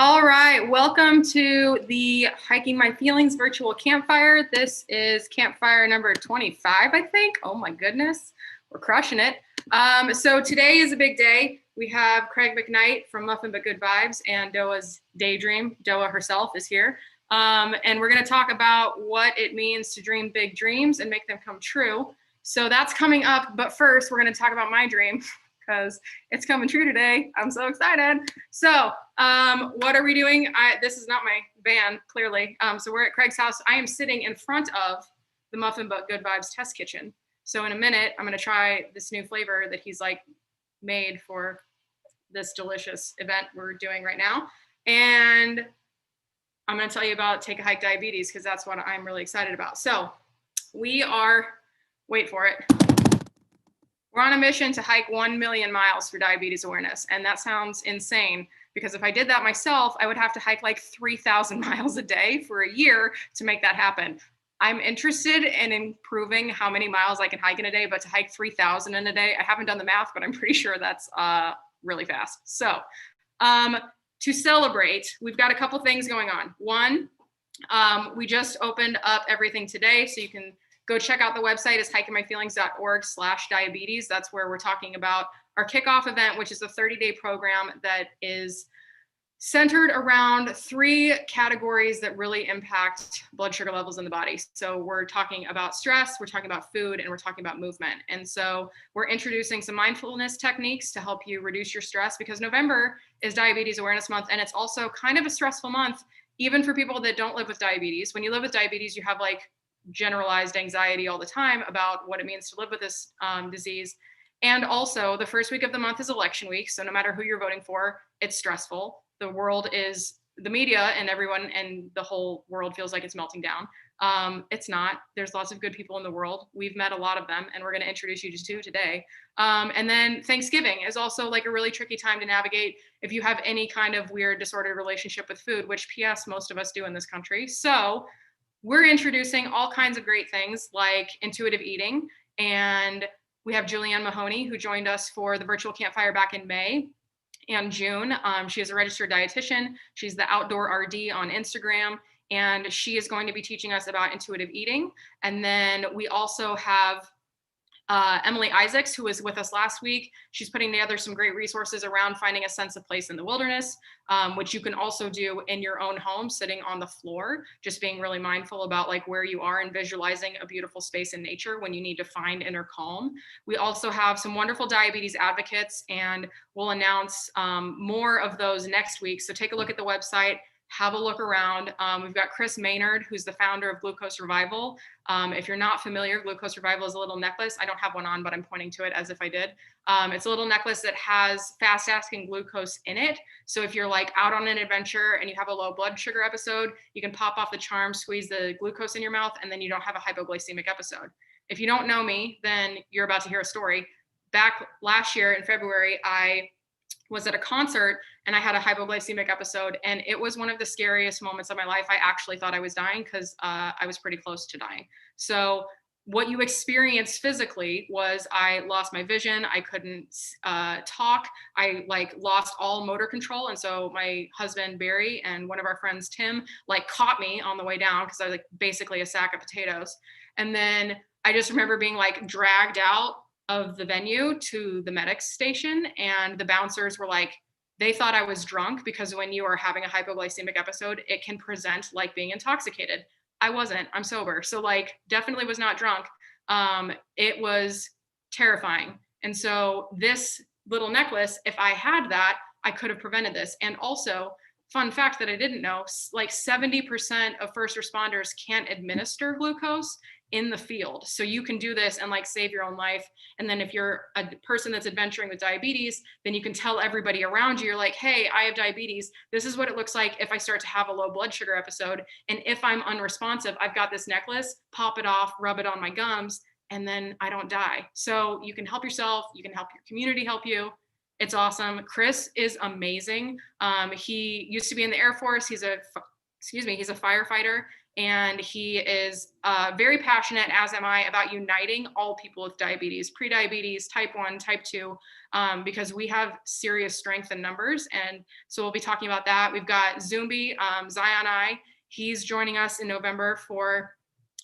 All right, welcome to the Hiking My Feelings Virtual Campfire. This is campfire number 25, I think. Oh my goodness, we're crushing it. So today is a big day. We have Craig McKnight from Muffin But Good Vibes and Doah's Daydream. Doah herself is here. And we're gonna talk about what it means to dream big dreams and make them come true. So that's coming up, but first we're gonna talk about my dream because it's coming true today. I'm so excited. So what are we doing? This is not my van, clearly. So we're at Craig's house. I am sitting in front of the Muffin But Good Vibes test kitchen. So in a minute, I'm gonna try this new flavor that he's like made for this delicious event we're doing right now. And I'm gonna tell you about Take a Hike Diabetes because that's what I'm really excited about. So we are, wait for it. We're on a mission to hike 1 million miles for diabetes awareness. And that sounds insane because if I did that myself, I would have to hike like 3,000 miles a day for a year to make that happen. I'm interested in improving how many miles I can hike in a day, but to hike 3,000 in a day, I haven't done the math, but I'm pretty sure that's really fast. So to celebrate, we've got a couple things going on. One, we just opened up everything today, so you can go check out the website. It's hikingmyfeelings.org/diabetes. That's where we're talking about our kickoff event, which is a 30-day program that is centered around 3 categories that really impact blood sugar levels in the body. So we're talking about stress, we're talking about food, and we're talking about movement. And so we're introducing some mindfulness techniques to help you reduce your stress because November is Diabetes Awareness Month, and it's also kind of a stressful month, even for people that don't live with diabetes. When you live with diabetes, you have like generalized anxiety all the time about what it means to live with this disease. And also the first week of the month is election week. So no matter who you're voting for, it's stressful. The world is, the media and everyone and the whole world feels like it's melting down. It's not. There's lots of good people in the world. We've met a lot of them and we're going to introduce you to 2 today. And then Thanksgiving is also like a really tricky time to navigate if you have any kind of weird disordered relationship with food, which PS most of us do in this country. So we're introducing all kinds of great things like intuitive eating. And we have Julianne Mahoney, who joined us for the Virtual Campfire back in May and June. She is a registered dietitian. She's the Outdoor RD on Instagram. And she is going to be teaching us about intuitive eating. And then we also have Emily Isaacs, who was with us last week. She's putting together some great resources around finding a sense of place in the wilderness, which you can also do in your own home, sitting on the floor, just being really mindful about like where you are and visualizing a beautiful space in nature when you need to find inner calm. We also have some wonderful diabetes advocates, and we'll announce more of those next week. So take a look at the website. Have a look around. We've got Chris Maynard, who's the founder of Glucose Revival. If you're not familiar, Glucose Revival is a little necklace. I don't have one on, but I'm pointing to it as if I did. It's a little necklace that has fast-acting glucose in it. So if you're like out on an adventure and you have a low blood sugar episode, you can pop off the charm, squeeze the glucose in your mouth, and then you don't have a hypoglycemic episode. If you don't know me, then you're about to hear a story. Back last year in February, I was at a concert and I had a hypoglycemic episode, and it was one of the scariest moments of my life. I actually thought I was dying because I was pretty close to dying. So what you experienced physically was I lost my vision. I couldn't talk. I like lost all motor control. And so my husband, Barry, and one of our friends, Tim, like caught me on the way down because I was like basically a sack of potatoes. And then I just remember being like dragged out of the venue to the medics station, and the bouncers were like, they thought I was drunk because when you are having a hypoglycemic episode, it can present like being intoxicated. I wasn't, I'm sober. So like definitely was not drunk. It was terrifying. And so this little necklace, if I had that, I could have prevented this. And also, fun fact that I didn't know, like 70% of first responders can't administer glucose in the field. So you can do this and like save your own life. And then if you're a person that's adventuring with diabetes, then you can tell everybody around you, you're like, hey, I have diabetes. This is what it looks like if I start to have a low blood sugar episode. And if I'm unresponsive, I've got this necklace, pop it off, rub it on my gums, and then I don't die. So you can help yourself, you can help your community help you. It's awesome. Chris is amazing. He used to be in the Air Force. He's a firefighter. And he is very passionate, as am I, about uniting all people with diabetes, prediabetes, type 1, type 2. because we have serious strength in numbers. And so we'll be talking about that. We've got Zumbi, Zion I. He's joining us in November for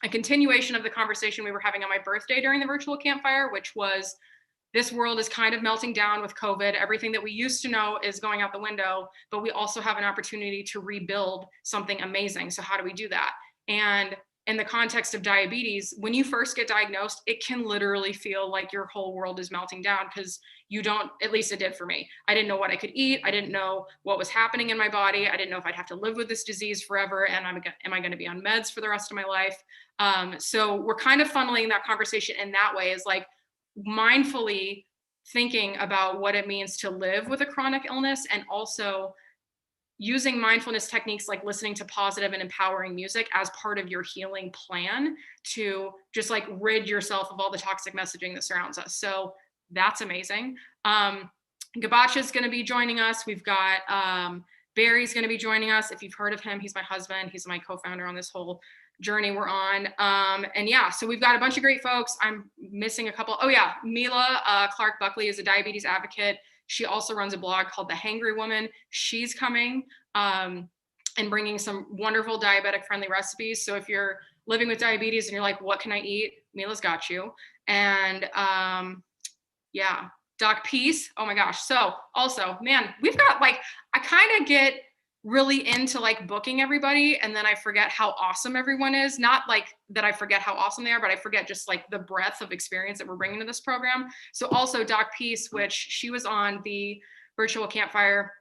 a continuation of the conversation we were having on my birthday during the virtual campfire, which was, this world is kind of melting down with COVID. Everything that we used to know is going out the window, but we also have an opportunity to rebuild something amazing. So how do we do that? And in the context of diabetes, when you first get diagnosed, it can literally feel like your whole world is melting down, because you don't, at least it did for me. I didn't know what I could eat. I didn't know what was happening in my body. I didn't know if I'd have to live with this disease forever. And am I going to be on meds for the rest of my life? So we're kind of funneling that conversation in that way, is like mindfully thinking about what it means to live with a chronic illness, and also using mindfulness techniques like listening to positive and empowering music as part of your healing plan to just like rid yourself of all the toxic messaging that surrounds us. So that's amazing. Gabacha is going to be joining us. We've got Barry's going to be joining us. If you've heard of him, he's my husband. He's my co-founder on this whole journey we're on. And yeah, so we've got a bunch of great folks. I'm missing a couple. Oh yeah, Mila Clark Buckley is a diabetes advocate. She also runs a blog called The Hangry Woman. She's coming and bringing some wonderful diabetic friendly recipes. So if you're living with diabetes and you're like, what can I eat? Mila's got you. And yeah, Doc Peace. Oh my gosh. So also, man, we've got like, I kind of get really into like booking everybody, and then I forget how awesome everyone is. Not like that I forget how awesome they are, but I forget just like the breadth of experience that we're bringing to this program. So also Doc Peace, which she was on the Virtual Campfire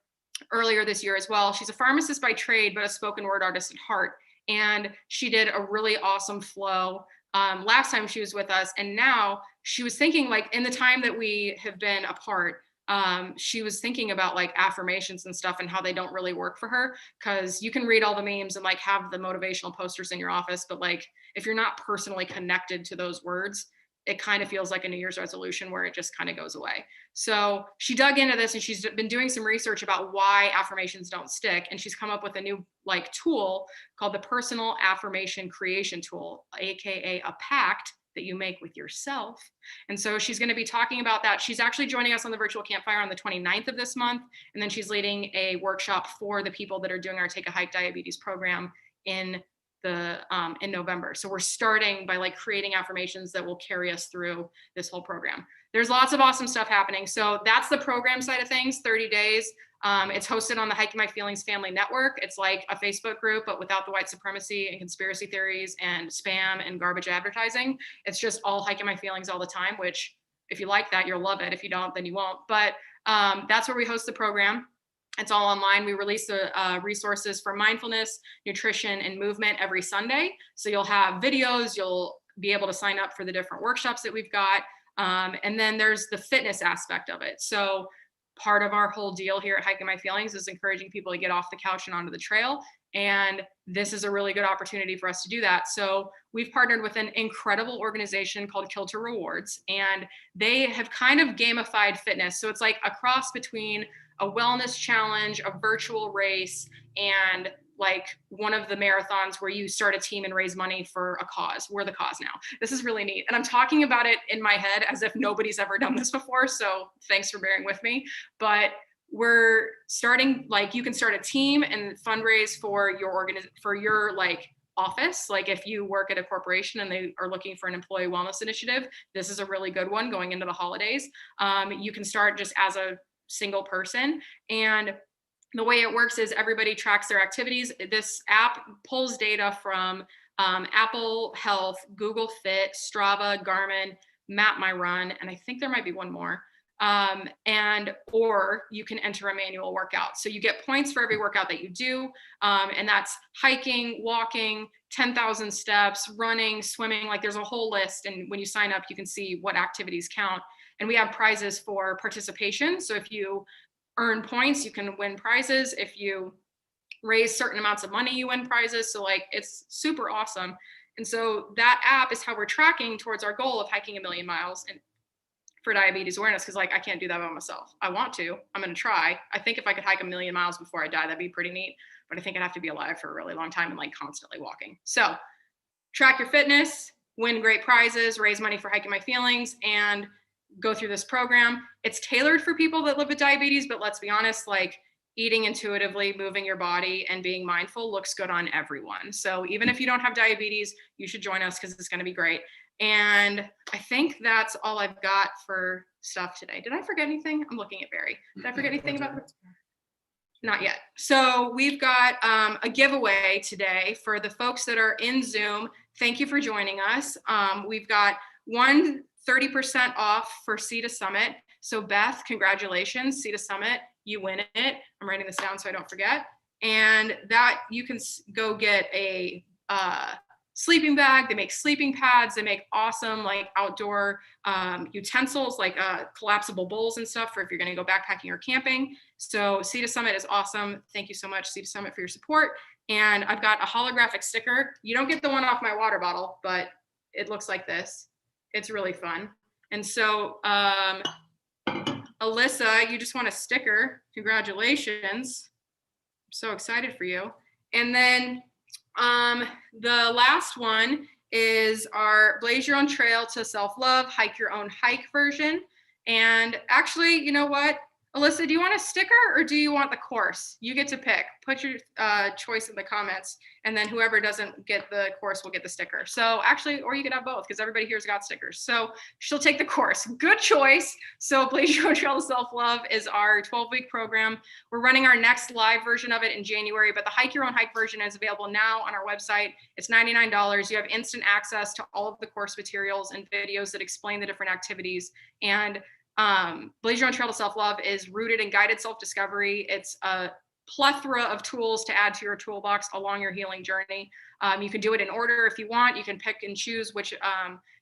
earlier this year as well. She's a pharmacist by trade, but a spoken word artist at heart. And she did a really awesome flow last time she was with us. And now she was thinking, like, in the time that we have been apart, she was thinking about like affirmations and stuff and how they don't really work for her, because you can read all the memes and like have the motivational posters in your office, but like if you're not personally connected to those words, it kind of feels like a New Year's resolution where it just kind of goes away. So she dug into this, and she's been doing some research about why affirmations don't stick, and she's come up with a new like tool called the Personal Affirmation Creation Tool, aka a pact that you make with yourself. And so she's going to be talking about that. She's actually joining us on the Virtual Campfire on the 29th of this month. And then she's leading a workshop for the people that are doing our Take a Hike Diabetes program in November. So we're starting by like creating affirmations that will carry us through this whole program. There's lots of awesome stuff happening. So that's the program side of things, 30 days. It's hosted on the Hiking My Feelings Family Network. It's like a Facebook group, but without the white supremacy and conspiracy theories and spam and garbage advertising. It's just all Hiking My Feelings all the time, which if you like that, you'll love it. If you don't, then you won't. But that's where we host the program. It's all online. We release the resources for mindfulness, nutrition, and movement every Sunday. So you'll have videos, you'll be able to sign up for the different workshops that we've got. And then there's the fitness aspect of it. So part of our whole deal here at Hiking My Feelings is encouraging people to get off the couch and onto the trail. And this is a really good opportunity for us to do that. So we've partnered with an incredible organization called Kilter Rewards, and they have kind of gamified fitness. So it's like a cross between a wellness challenge, a virtual race, and like one of the marathons where you start a team and raise money for a cause. We're the cause now. This is really neat. And I'm talking about it in my head as if nobody's ever done this before. So thanks for bearing with me. But we're starting, like, you can start a team and fundraise for your like office. Like if you work at a corporation and they are looking for an employee wellness initiative, this is a really good one going into the holidays. You can start just as a single person, and the way it works is everybody tracks their activities. This app pulls data from Apple Health, Google Fit, Strava, Garmin, Map My Run, and I think there might be one more. Or you can enter a manual workout. So you get points for every workout that you do. And that's hiking, walking, 10,000 steps, running, swimming, like there's a whole list. And when you sign up, you can see what activities count. And we have prizes for participation. So if you earn points, you can win prizes. If you raise certain amounts of money, you win prizes. So like, it's super awesome. And so that app is how we're tracking towards our goal of hiking 1 million miles and for diabetes awareness. Cause like, I can't do that by myself. I want to, I'm going to try. I think if I could hike 1 million miles before I die, that'd be pretty neat. But I think I'd have to be alive for a really long time and like constantly walking. So track your fitness, win great prizes, raise money for Hiking My Feelings, and go through this program. It's tailored for people that live with diabetes, but let's be honest, like eating intuitively, moving your body, and being mindful looks good on everyone. So even if you don't have diabetes, you should join us because it's going to be great. And I think that's all I've got for stuff today. Did I forget anything? I'm looking at Barry. Did I forget anything about it? Not yet. So we've got a giveaway today for the folks that are in Zoom. Thank you for joining us. We've got 30% off for Sea to Summit. So Beth, congratulations, Sea to Summit, you win it. I'm writing this down so I don't forget. And that you can go get a sleeping bag. They make sleeping pads. They make awesome like outdoor utensils, like collapsible bowls and stuff for if you're going to go backpacking or camping. So Sea to Summit is awesome. Thank you so much, Sea to Summit, for your support. And I've got a holographic sticker. You don't get the one off my water bottle, but it looks like this. It's really fun. And so Alyssa, you just want a sticker. Congratulations. I'm so excited for you. And then the last one is our Blaze Your Own Trail to Self-Love, Hike Your Own Hike version. And actually, you know what? Alyssa, do you want a sticker or do you want the course? You get to pick. Put your choice in the comments, and then whoever doesn't get the course will get the sticker. So actually, or you could have both because everybody here's got stickers. So she'll take the course. Good choice. So Blaze Your Own Trail to Self-Love is our 12-week program. We're running our next live version of it in January, but the Hike Your Own Hike version is available now on our website. It's $99. You have instant access to all of the course materials and videos that explain the different activities. And Blaze Your Own Trail to Self-Love is rooted in guided self-discovery. It's a plethora of tools to add to your toolbox along your healing journey. You can do it in order if you want. You can pick and choose which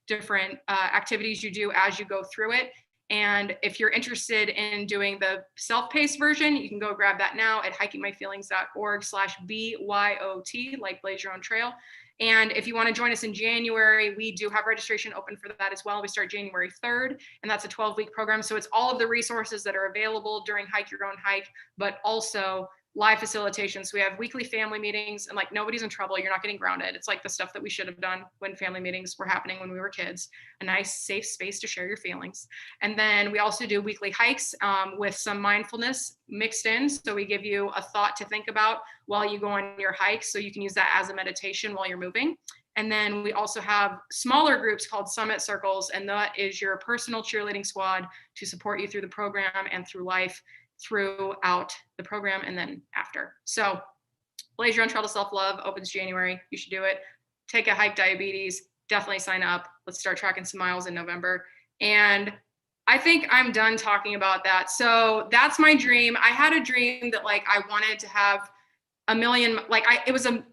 different activities you do as you go through it. And if you're interested in doing the self-paced version, you can go grab that now at hikingmyfeelings.org/BYOT, like Blaze Your Own Trail. And if you want to join us in January, we do have registration open for that as well. We start January 3rd, and that's a 12-week program. So it's all of the resources that are available during Hike Your Own Hike, but also live facilitation. So we have weekly family meetings, and like nobody's in trouble. You're not getting grounded. It's like the stuff that we should have done when family meetings were happening when we were kids. A nice safe space to share your feelings. And then we also do weekly hikes with some mindfulness mixed in. So we give you a thought to think about while you go on your hike. So you can use that as a meditation while you're moving. And then we also have smaller groups called Summit Circles, and that is your personal cheerleading squad to support you through the program and through life, throughout the program and then after. So Blaze Your Own Trail to Self-Love opens January. You should do it. Take a hike, diabetes, definitely sign up. Let's start tracking some miles in November. And I think I'm done talking about that. So that's my dream. I had a dream that like I wanted to have a million, like I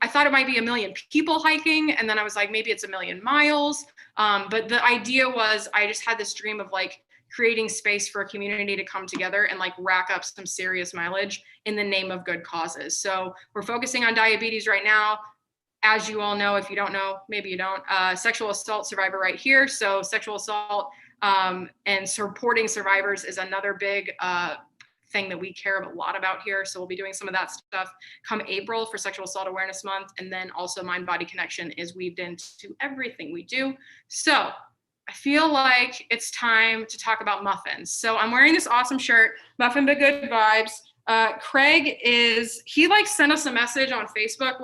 thought it might be 1 million people hiking. And then I was like, maybe it's 1 million miles. But the idea was I just had this dream of like creating space for a community to come together and like rack up some serious mileage in the name of good causes. So we're focusing on diabetes right now. As you all know, if you don't know, maybe you don't, sexual assault survivor right here. So sexual assault and supporting survivors is another big thing that we care a lot about here. So we'll be doing some of that stuff come April for Sexual Assault Awareness Month. And then also Mind Body Connection is weaved into everything we do. So I feel like it's time to talk about muffins. So I'm wearing this awesome shirt, Muffin But Good Vibes. Craig he like sent us a message on Facebook,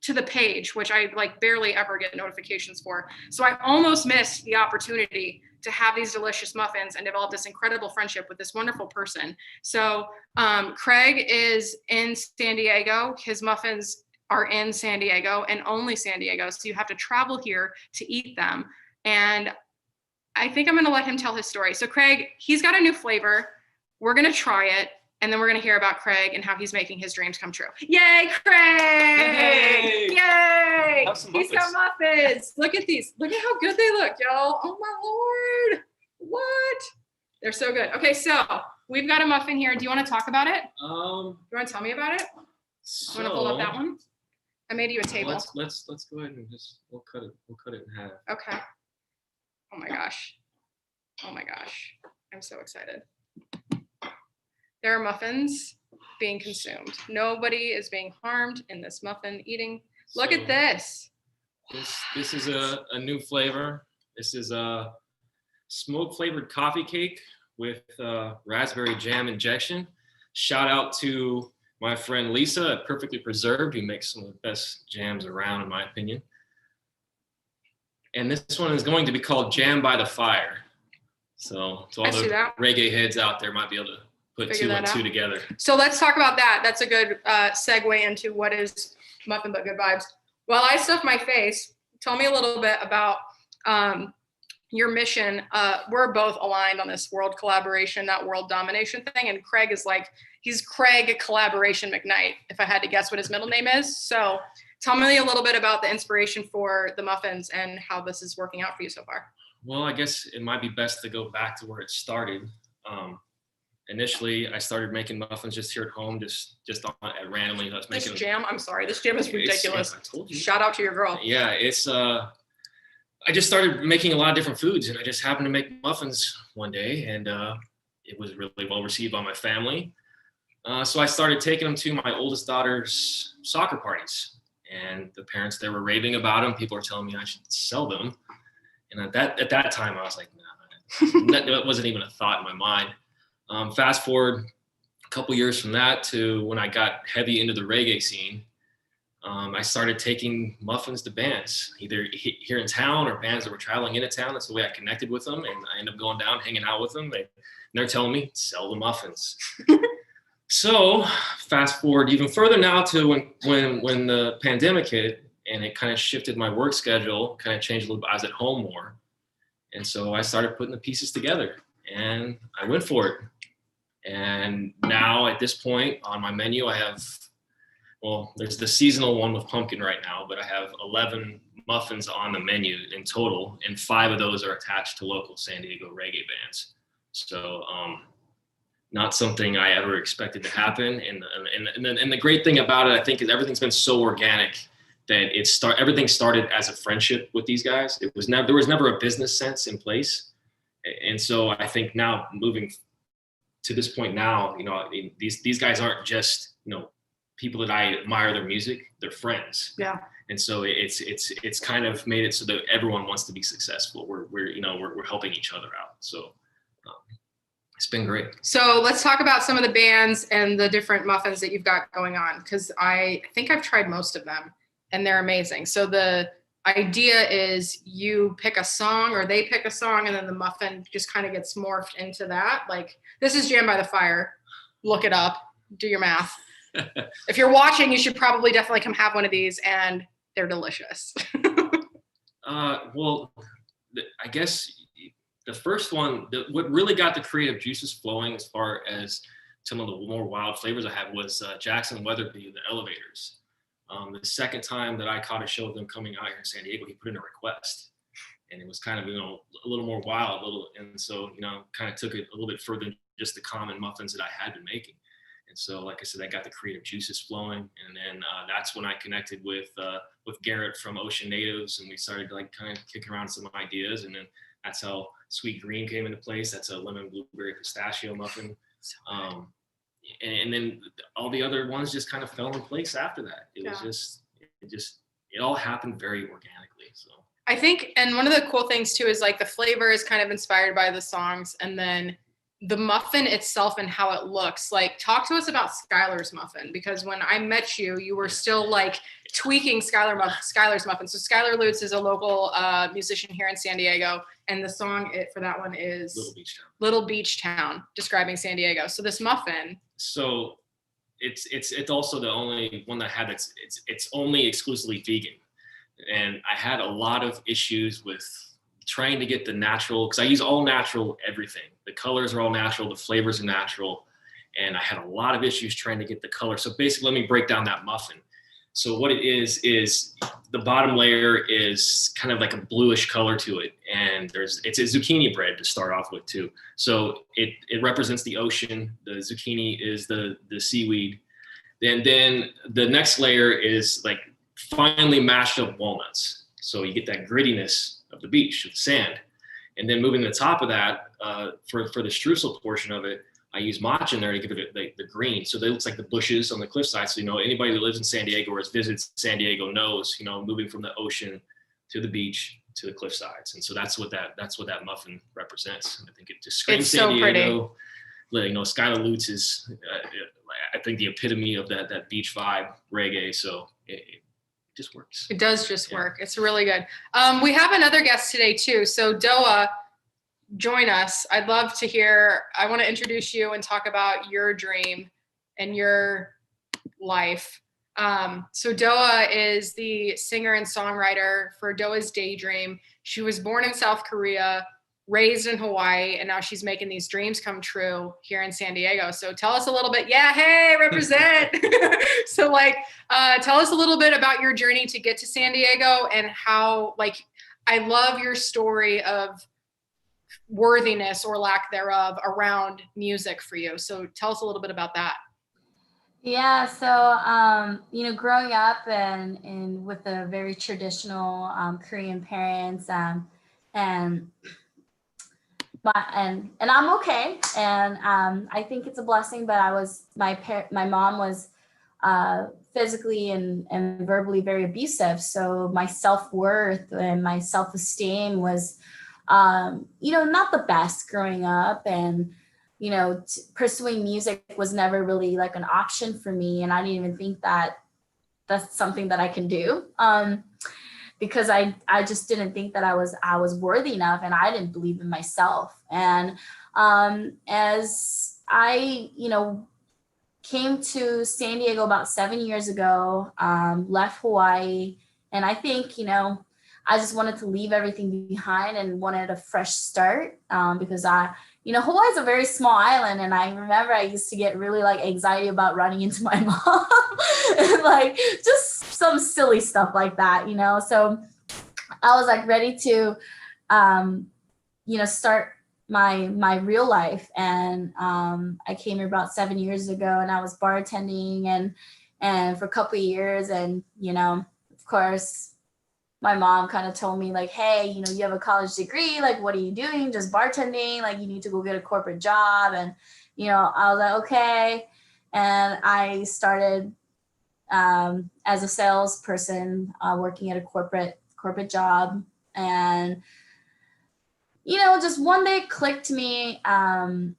to the page, which I like barely ever get notifications for. So I almost missed the opportunity to have these delicious muffins and develop this incredible friendship with this wonderful person. So Craig is in San Diego. His muffins are in San Diego and only San Diego. So you have to travel here to eat them. And I think I'm going to let him tell his story. So Craig, he's got a new flavor. We're going to try it. And then we're going to hear about Craig and how he's making his dreams come true. Yay, Craig! Hey! Yay! He's got muffins. Look at these. Look at how good they look, y'all. Oh my Lord. What? They're so good. Okay, so we've got a muffin here. Do you want to talk about it? You want to tell me about it? You want to hold up that one? I made you a table. Let's go ahead and we'll cut it in half. Okay. Oh my gosh. Oh my gosh. I'm so excited. There are muffins being consumed. Nobody is being harmed in this muffin eating. Look at this. This is a new flavor. This is smoke flavored coffee cake with raspberry jam injection. Shout out to my friend Lisa at Perfectly Preserved, who makes some of the best jams around, in my opinion. And this one is going to be called Jam by the Fire. So to all the reggae heads out there might be able to put two and two together. So let's talk about that. That's a good segue into what is Muffin But Good Vibes. While I stuff my face, tell me a little bit about your mission. We're both aligned on this world collaboration, not world domination thing. And Craig is like, he's Craig Collaboration McKnight, if I had to guess what his middle name is. So tell me a little bit about the inspiration for the muffins and how this is working out for you so far. Well, I guess it might be best to go back to where it started. Initially, I started making muffins just here at home, just at randomly. I was making this jam. I'm sorry, this jam is ridiculous. I told you. Shout out to your girl. Yeah, it's. I just started making a lot of different foods, and I just happened to make muffins one day, and it was really well received by my family. So I started taking them to my oldest daughter's soccer parties, and the parents there were raving about them. People were telling me I should sell them, and at that time I was like, nah, that wasn't even a thought in my mind. Fast forward a couple years from that to when I got heavy into the reggae scene. I started taking muffins to bands, either here in town or bands that were traveling into town. That's the way I connected with them, and I ended up going down, hanging out with them. They're telling me, sell the muffins. So fast forward even further now to when the pandemic hit, and it kind of shifted my work schedule, kind of changed a little bit. I was at home more, and so I started putting the pieces together, and I went for it. And now at this point on my menu, I have, well, there's the seasonal one with pumpkin right now, but I have 11 muffins on the menu in total, and 5 of those are attached to local San Diego reggae bands. So not something I ever expected to happen. And the great thing about it, I think, is everything's been so organic that everything started as a friendship with these guys. There was never a business sense in place. And so I think now moving to this point now, these guys aren't just, people that I admire their music, they're friends. Yeah. And so it's kind of made it so that everyone wants to be successful. We're helping each other out. So it's been great. So let's talk about some of the bands and the different muffins that you've got going on, because I think I've tried most of them and they're amazing. So the idea is you pick a song or they pick a song, and then the muffin just kind of gets morphed into that. Like, this is Jam by the Fire. Look it up. Do your math. If you're watching, you should probably definitely come have one of these, and they're delicious. Well, I guess the first one, what really got the creative juices flowing as far as some of the more wild flavors I had was Jackson Weatherby, the Elevators. The second time that I caught a show of them coming out here in San Diego, he put in a request, and it was kind of, a little more wild, and so, kind of took it a little bit further than just the common muffins that I had been making. And so, like I said, I got the creative juices flowing, and then that's when I connected with Garrett from Ocean Natives, and we started kind of kicking around some ideas, and then that's how Sweet Green came into place. That's a lemon blueberry pistachio muffin. And then all the other ones just kind of fell in place after that. It all happened very organically. So I think, and one of the cool things too is like the flavor is kind of inspired by the songs, and then the muffin itself and how it looks. Like, talk to us about Skylar's muffin, because when I met you, you were still like tweaking Skylar's muffin. So Skylar Lutz is a local musician here in San Diego, and the song for that one is Little Beach Town, describing San Diego. So this muffin. So it's also the only one that I had it's only exclusively vegan, and I had a lot of issues with trying to get the natural, because I use all natural everything. The colors are all natural, the flavors are natural, and I had a lot of issues trying to get the color. So basically, let me break down that muffin. So what it is the bottom layer is kind of like a bluish color to it, and it's a zucchini bread to start off with too. So it represents the ocean. The zucchini is the seaweed. Then the next layer is like finely mashed up walnuts. So you get that grittiness of the beach, of the sand. And then moving to the top of that, for the streusel portion of it, I use matcha in there to give it the green. So it looks like the bushes on the cliffside. So, anybody that lives in San Diego or has visited San Diego knows, moving from the ocean to the beach, to the cliff sides. And so that's what that muffin represents. And I think it just screams It's San so Diego. You know, Skylar Lutz is, I think, the epitome of that beach vibe reggae. So it just works. It does just work. It's really good. We have another guest today too. So Doah, join us. I'd love to hear, I want to introduce you and talk about your dream and your life. So Doah is the singer and songwriter for Doah's Daydream. She was born in South Korea, raised in Hawaii, and now she's making these dreams come true here in San Diego. So tell us a little bit. Yeah, hey, represent. So tell us a little bit about your journey to get to San Diego and how, I love your story of worthiness or lack thereof around music for you. So tell us a little bit about that. Yeah, so growing up and with a very traditional Korean parents, and I'm okay, and I think it's a blessing. But my mom was physically and verbally very abusive, so my self-worth and my self-esteem was not the best growing up, and pursuing music was never really like an option for me. And I didn't even think that that's something that I can do, because I just didn't think that I was worthy enough, and I didn't believe in myself. And as I, came to San Diego about 7 years ago, left Hawaii, and I think, I just wanted to leave everything behind and wanted a fresh start, because Hawaii is a very small island, and I remember I used to get really anxiety about running into my mom and just some silly stuff like that, So I was ready to, start my real life, and I came here about 7 years ago, and I was bartending and for a couple of years, and of course, my mom kind of told me hey, you have a college degree, what are you doing? Just bartending, you need to go get a corporate job. And, I was like, okay. And I started as a salesperson, working at a corporate job. And, just one day it clicked to me, why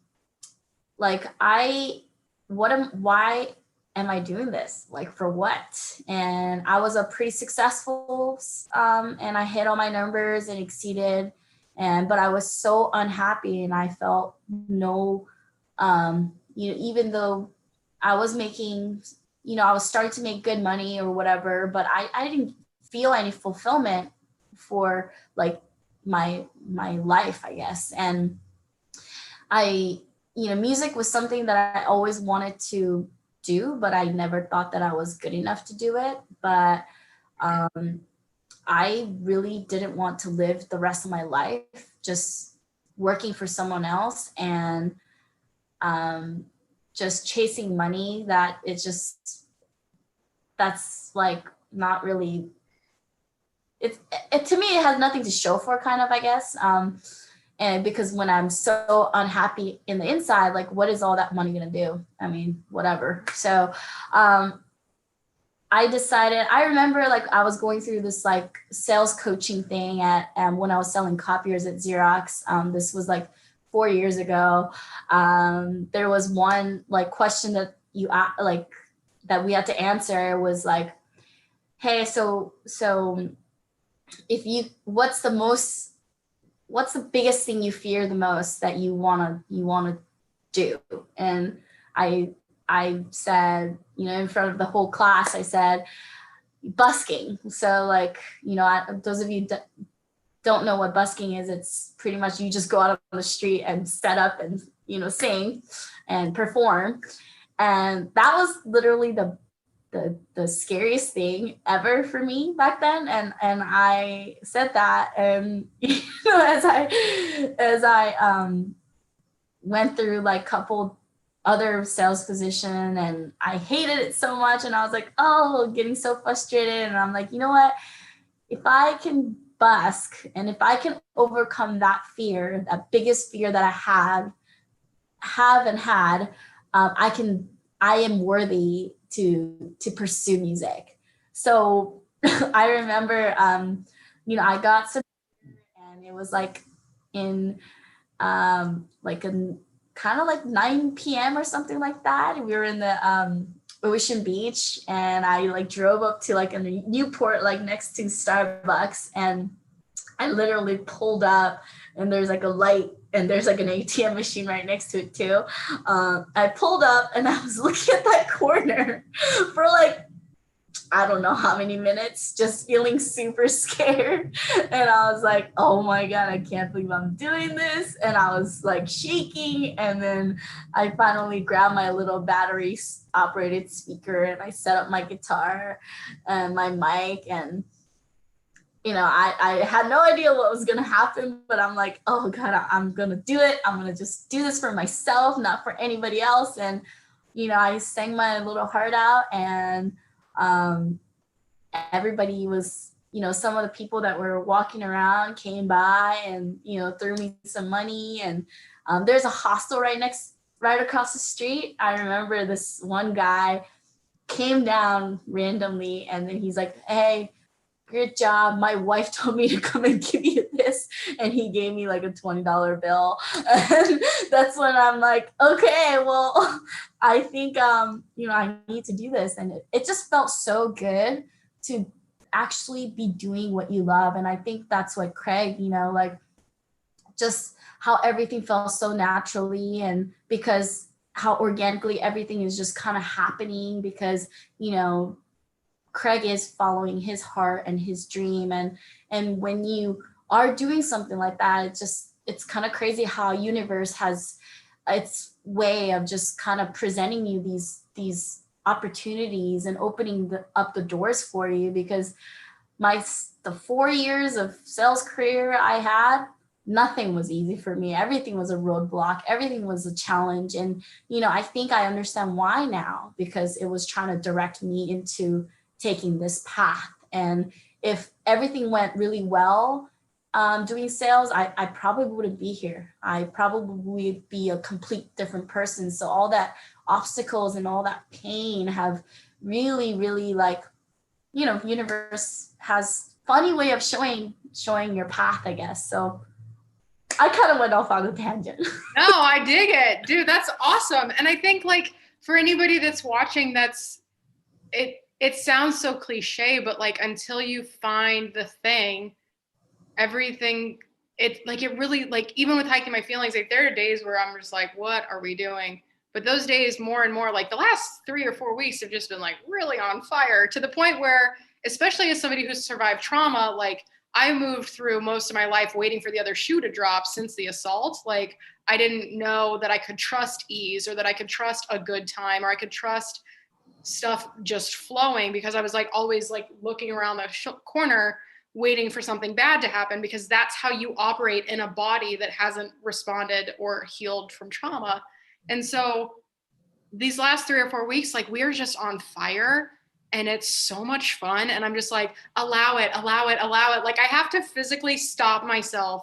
am I doing this? For what? And I was a pretty successful, and I hit all my numbers and exceeded, but I was so unhappy, and I felt no, even though I was making, I was starting to make good money or whatever, but I didn't feel any fulfillment for my life, I guess. And music was something that I always wanted to do, but I never thought that I was good enough to do it. But I really didn't want to live the rest of my life just working for someone else and just chasing money. That's not really, it to me, it has nothing to show for, kind of, I guess. And because when I'm so unhappy in the inside, what is all that money going to do? I mean, whatever. So I decided, I remember I was going through this sales coaching thing at when I was selling copiers at Xerox. This was 4 years ago. There was one question that that we had to answer was hey, so what's the biggest thing you fear the most that you want to do? And I said, in front of the whole class, I said, busking. So those of you that don't know what busking is, it's pretty much you just go out on the street and set up and, sing and perform. And that was literally the scariest thing ever for me back then, and I said that, and as I went through couple other sales position, and I hated it so much, and I was getting so frustrated, and I'm you know what, if I can busk and if I can overcome that fear, that biggest fear that I have and had, I am worthy to pursue music. So I remember, I got some and it was like in like a kind of like 9 p.m. or something like that. We were in the Ocean Beach, and I like drove up to like a Newport, like next to Starbucks, and I literally pulled up, and there's like a light, and there's like an ATM machine right next to it too. I pulled up, and I was looking at that corner for like, I don't know how many minutes, just feeling super scared. And I was like, oh my God, I can't believe I'm doing this. And I was like shaking. And then I finally grabbed my little battery operated speaker, and I set up my guitar and my mic. And, you know, I had no idea what was going to happen, but I'm like, oh God, I'm going to do it. I'm going to just do this for myself, not for anybody else. And, you know, I sang my little heart out, and everybody was, you know, some of the people that were walking around came by and, you know, threw me some money. And there's a hostel right across the street. I remember this one guy came down randomly, and then he's like, hey, good job. My wife told me to come and give you this. And he gave me like a $20 bill. And that's when I'm like, okay, well, I think, you know, I need to do this. And it just felt so good to actually be doing what you love. And I think that's what Craig, you know, like just how everything felt so naturally, and because how organically everything is just kind of happening, because, you know, Craig is following his heart and his dream. And when you are doing something like that, it's kind of crazy how universe has its way of just kind of presenting you these opportunities and opening up the doors for you. Because the 4 years of sales career I had, nothing was easy for me. Everything was a roadblock. Everything was a challenge. And, you know, I think I understand why now, because it was trying to direct me into taking this path. And if everything went really well doing sales, I probably wouldn't be here. I probably would be a complete different person. So all that obstacles and all that pain have really, really, like, you know, universe has funny way of showing your path, I guess. So I kind of went off on a tangent. No, I dig it, dude. That's awesome. And I think, like, for anybody that's watching, it sounds so cliche, but like, until you find the thing, everything, it really, like, even with Hiking My Feelings, like, there are days where I'm just like, what are we doing? But those days, more and more, like the last 3 or 4 weeks have just been like really on fire, to the point where, especially as somebody who's survived trauma, like, I moved through most of my life waiting for the other shoe to drop since the assault. Like, I didn't know that I could trust ease, or that I could trust a good time, or I could trust stuff just flowing, because I was like always like looking around the corner waiting for something bad to happen, because that's how you operate in a body that hasn't responded or healed from trauma. And so these last 3 or 4 weeks, like, we are just on fire, and it's so much fun. And I'm just like, allow it. Like, I have to physically stop myself.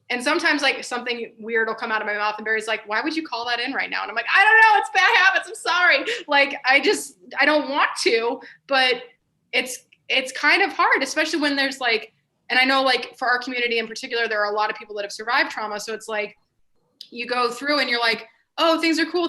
And sometimes, like, something weird will come out of my mouth, and Barry's like, why would you call that in right now? And I'm like, I don't know, it's bad habits, I'm sorry. Like, I don't want to, but it's kind of hard, especially when there's like, and I know, like, for our community in particular, there are a lot of people that have survived trauma. So it's like, you go through and you're like, oh, things are cool.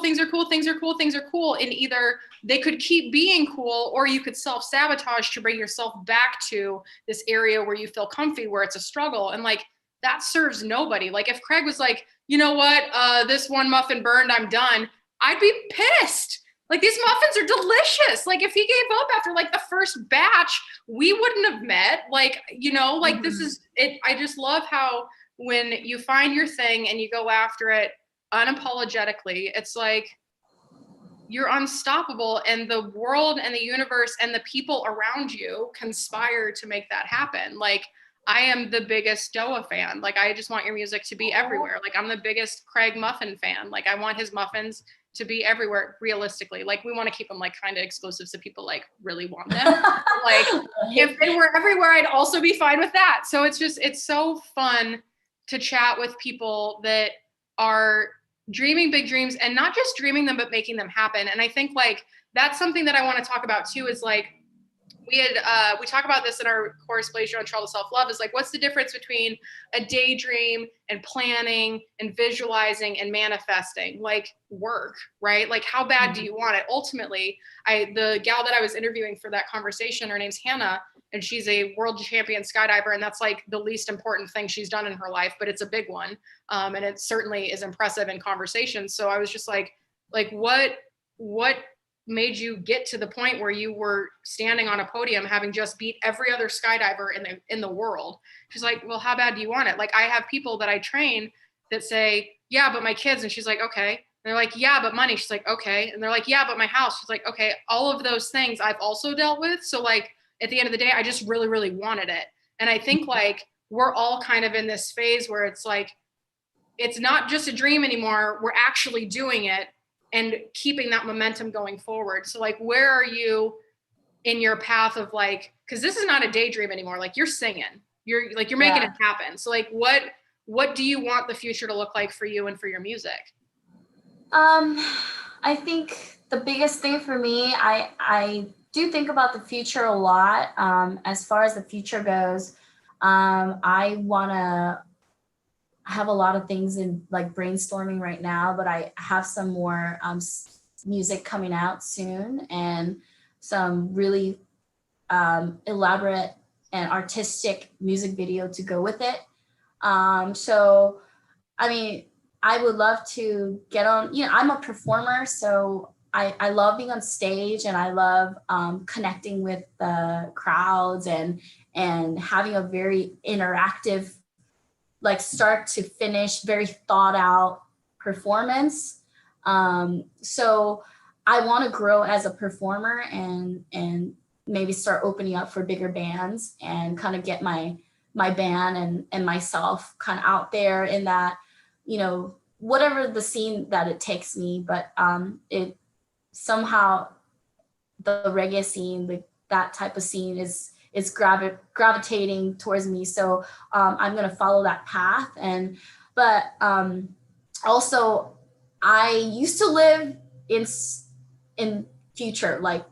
And either they could keep being cool, or you could self-sabotage to bring yourself back to this area where you feel comfy, where it's a struggle. And like, that serves nobody. Like, if Craig was like, you know what, this one muffin burned, I'm done, I'd be pissed. Like, these muffins are delicious. Like, if he gave up after like the first batch, we wouldn't have met. Like, you know, like, this is it. I just love how when you find your thing and you go after it unapologetically, it's like you're unstoppable, and the world and the universe and the people around you conspire to make that happen. Like, I am the biggest Doah fan. Like, I just want your music to be everywhere. Like, I'm the biggest Craig muffin fan. Like, I want his muffins to be everywhere, realistically. Like, we want to keep them like kind of exclusive, so people like really want them. Like, if they were everywhere, I'd also be fine with that. So it's so fun to chat with people that are dreaming big dreams, and not just dreaming them, but making them happen. And I think, like, that's something that I want to talk about too, is like, we talk about this in our course Blaze on Trail to Self-Love, is like, what's the difference between a daydream and planning and visualizing and manifesting? Like work, right? Like how bad do you want it? Ultimately, the gal that I was interviewing for that conversation, her name's Hannah, and she's a world champion skydiver, and that's like the least important thing she's done in her life, but it's a big one. And it certainly is impressive in conversation. So I was just like what made you get to the point where you were standing on a podium having just beat every other skydiver in the world? She's like, well, how bad do you want it? Like, I have people that I train that say, yeah, but my kids. And she's like, okay. And they're like, yeah, but money. She's like, okay. And they're like, yeah, but my house. She's like, okay, all of those things I've also dealt with. So like at the end of the day, I just really, really wanted it. And I think like we're all kind of in this phase where it's like, it's not just a dream anymore. We're actually doing it and keeping that momentum going forward. So like, where are you in your path of like, cause this is not a daydream anymore. Like you're singing, you're making it happen. So like, what do you want the future to look like for you and for your music? I think the biggest thing for me, I do think about the future a lot. As far as the future goes, I have a lot of things in like brainstorming right now, but I have some more music coming out soon and some really elaborate and artistic music video to go with it. So, I mean, I would love to get on, I'm a performer, so I love being on stage and I love connecting with the crowds and having a very interactive, like start to finish, very thought out performance. So I want to grow as a performer and maybe start opening up for bigger bands and kind of get my band and myself kind of out there in that, whatever the scene that it takes me, but it somehow the reggae scene, that type of scene is gravitating towards me. So I'm going to follow that path. But also I used to live in future, like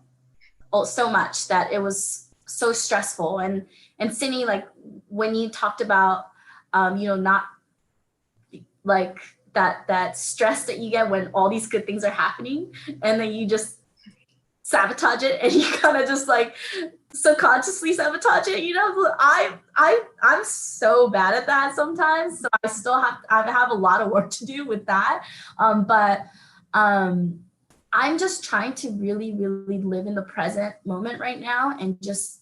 so much that it was so stressful. And Sydney, like when you talked about, not like that stress that you get when all these good things are happening and then you just sabotage it and you kind of just like subconsciously sabotage it, I'm so bad at that sometimes, so I have a lot of work to do with that, but I'm just trying to really, really live in the present moment right now and just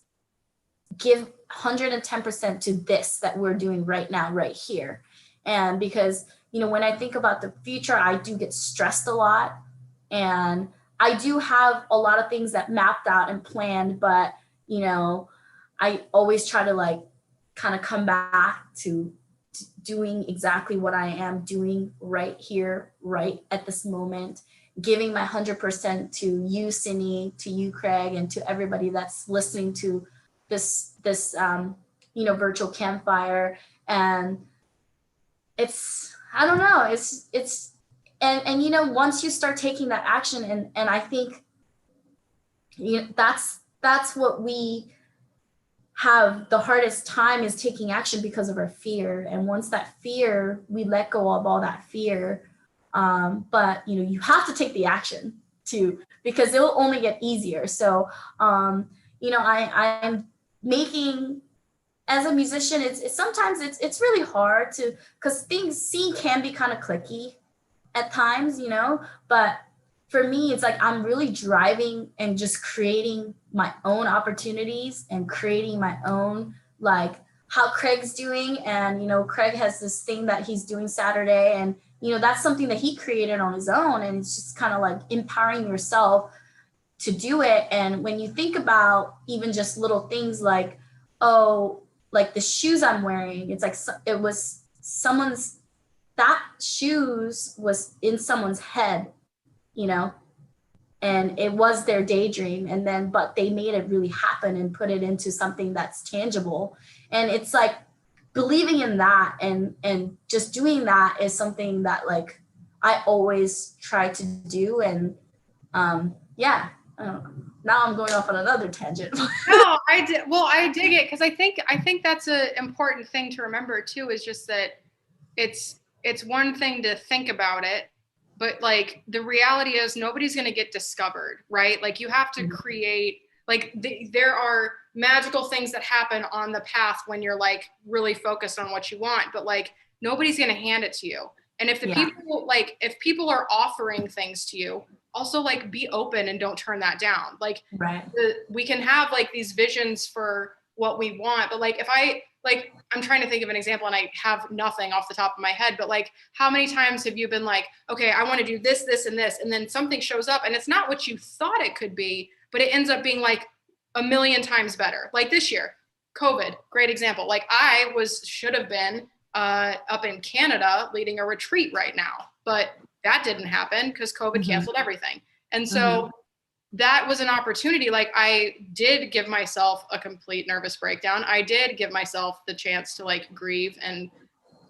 give 110% to this that we're doing right now, right here. And because when I think about the future, I do get stressed a lot and I do have a lot of things that mapped out and planned, but, I always try to like kind of come back to doing exactly what I am doing right here, right at this moment, giving my 100% to you, Sydney, to you, Craig, and to everybody that's listening to this virtual campfire. And it's, I don't know, it's, and once you start taking that action, and I think that's what we have the hardest time is taking action because of our fear. And once that fear, we let go of all that fear. But you have to take the action too, because it will only get easier. So I'm making, as a musician, it's sometimes it's really hard to, because scene can be kind of cliquey at times, but for me, it's like I'm really driving and just creating my own opportunities and creating my own, like how Craig's doing. And, Craig has this thing that he's doing Saturday, and, that's something that he created on his own. And it's just kind of like empowering yourself to do it. And when you think about even just little things like, oh, like the shoes I'm wearing, it's like, it was that shoes was in someone's head, and it was their daydream. And then, but they made it really happen and put it into something that's tangible. And it's like believing in that and just doing that is something that like I always try to do. And I don't know. Now I'm going off on another tangent. No, I did. Well, I dig it because I think that's an important thing to remember too. Is just that it's one thing to think about it, but like the reality is nobody's going to get discovered, right? Like you have to create. Like there are magical things that happen on the path when you're like really focused on what you want, but like nobody's going to hand it to you. And if the people like if people are offering things to you, also like be open and don't turn that down. Like we can have like these visions for what we want, but like if I'm trying to think of an example and I have nothing off the top of my head, but like how many times have you been like, okay, I want to do this, this, and this, and then something shows up and it's not what you thought it could be, but it ends up being like a million times better. Like this year, COVID, great example. Like I should have been up in Canada leading a retreat right now, but that didn't happen because COVID canceled everything. And so that was an opportunity. Like I did give myself a complete nervous breakdown. I did give myself the chance to like grieve and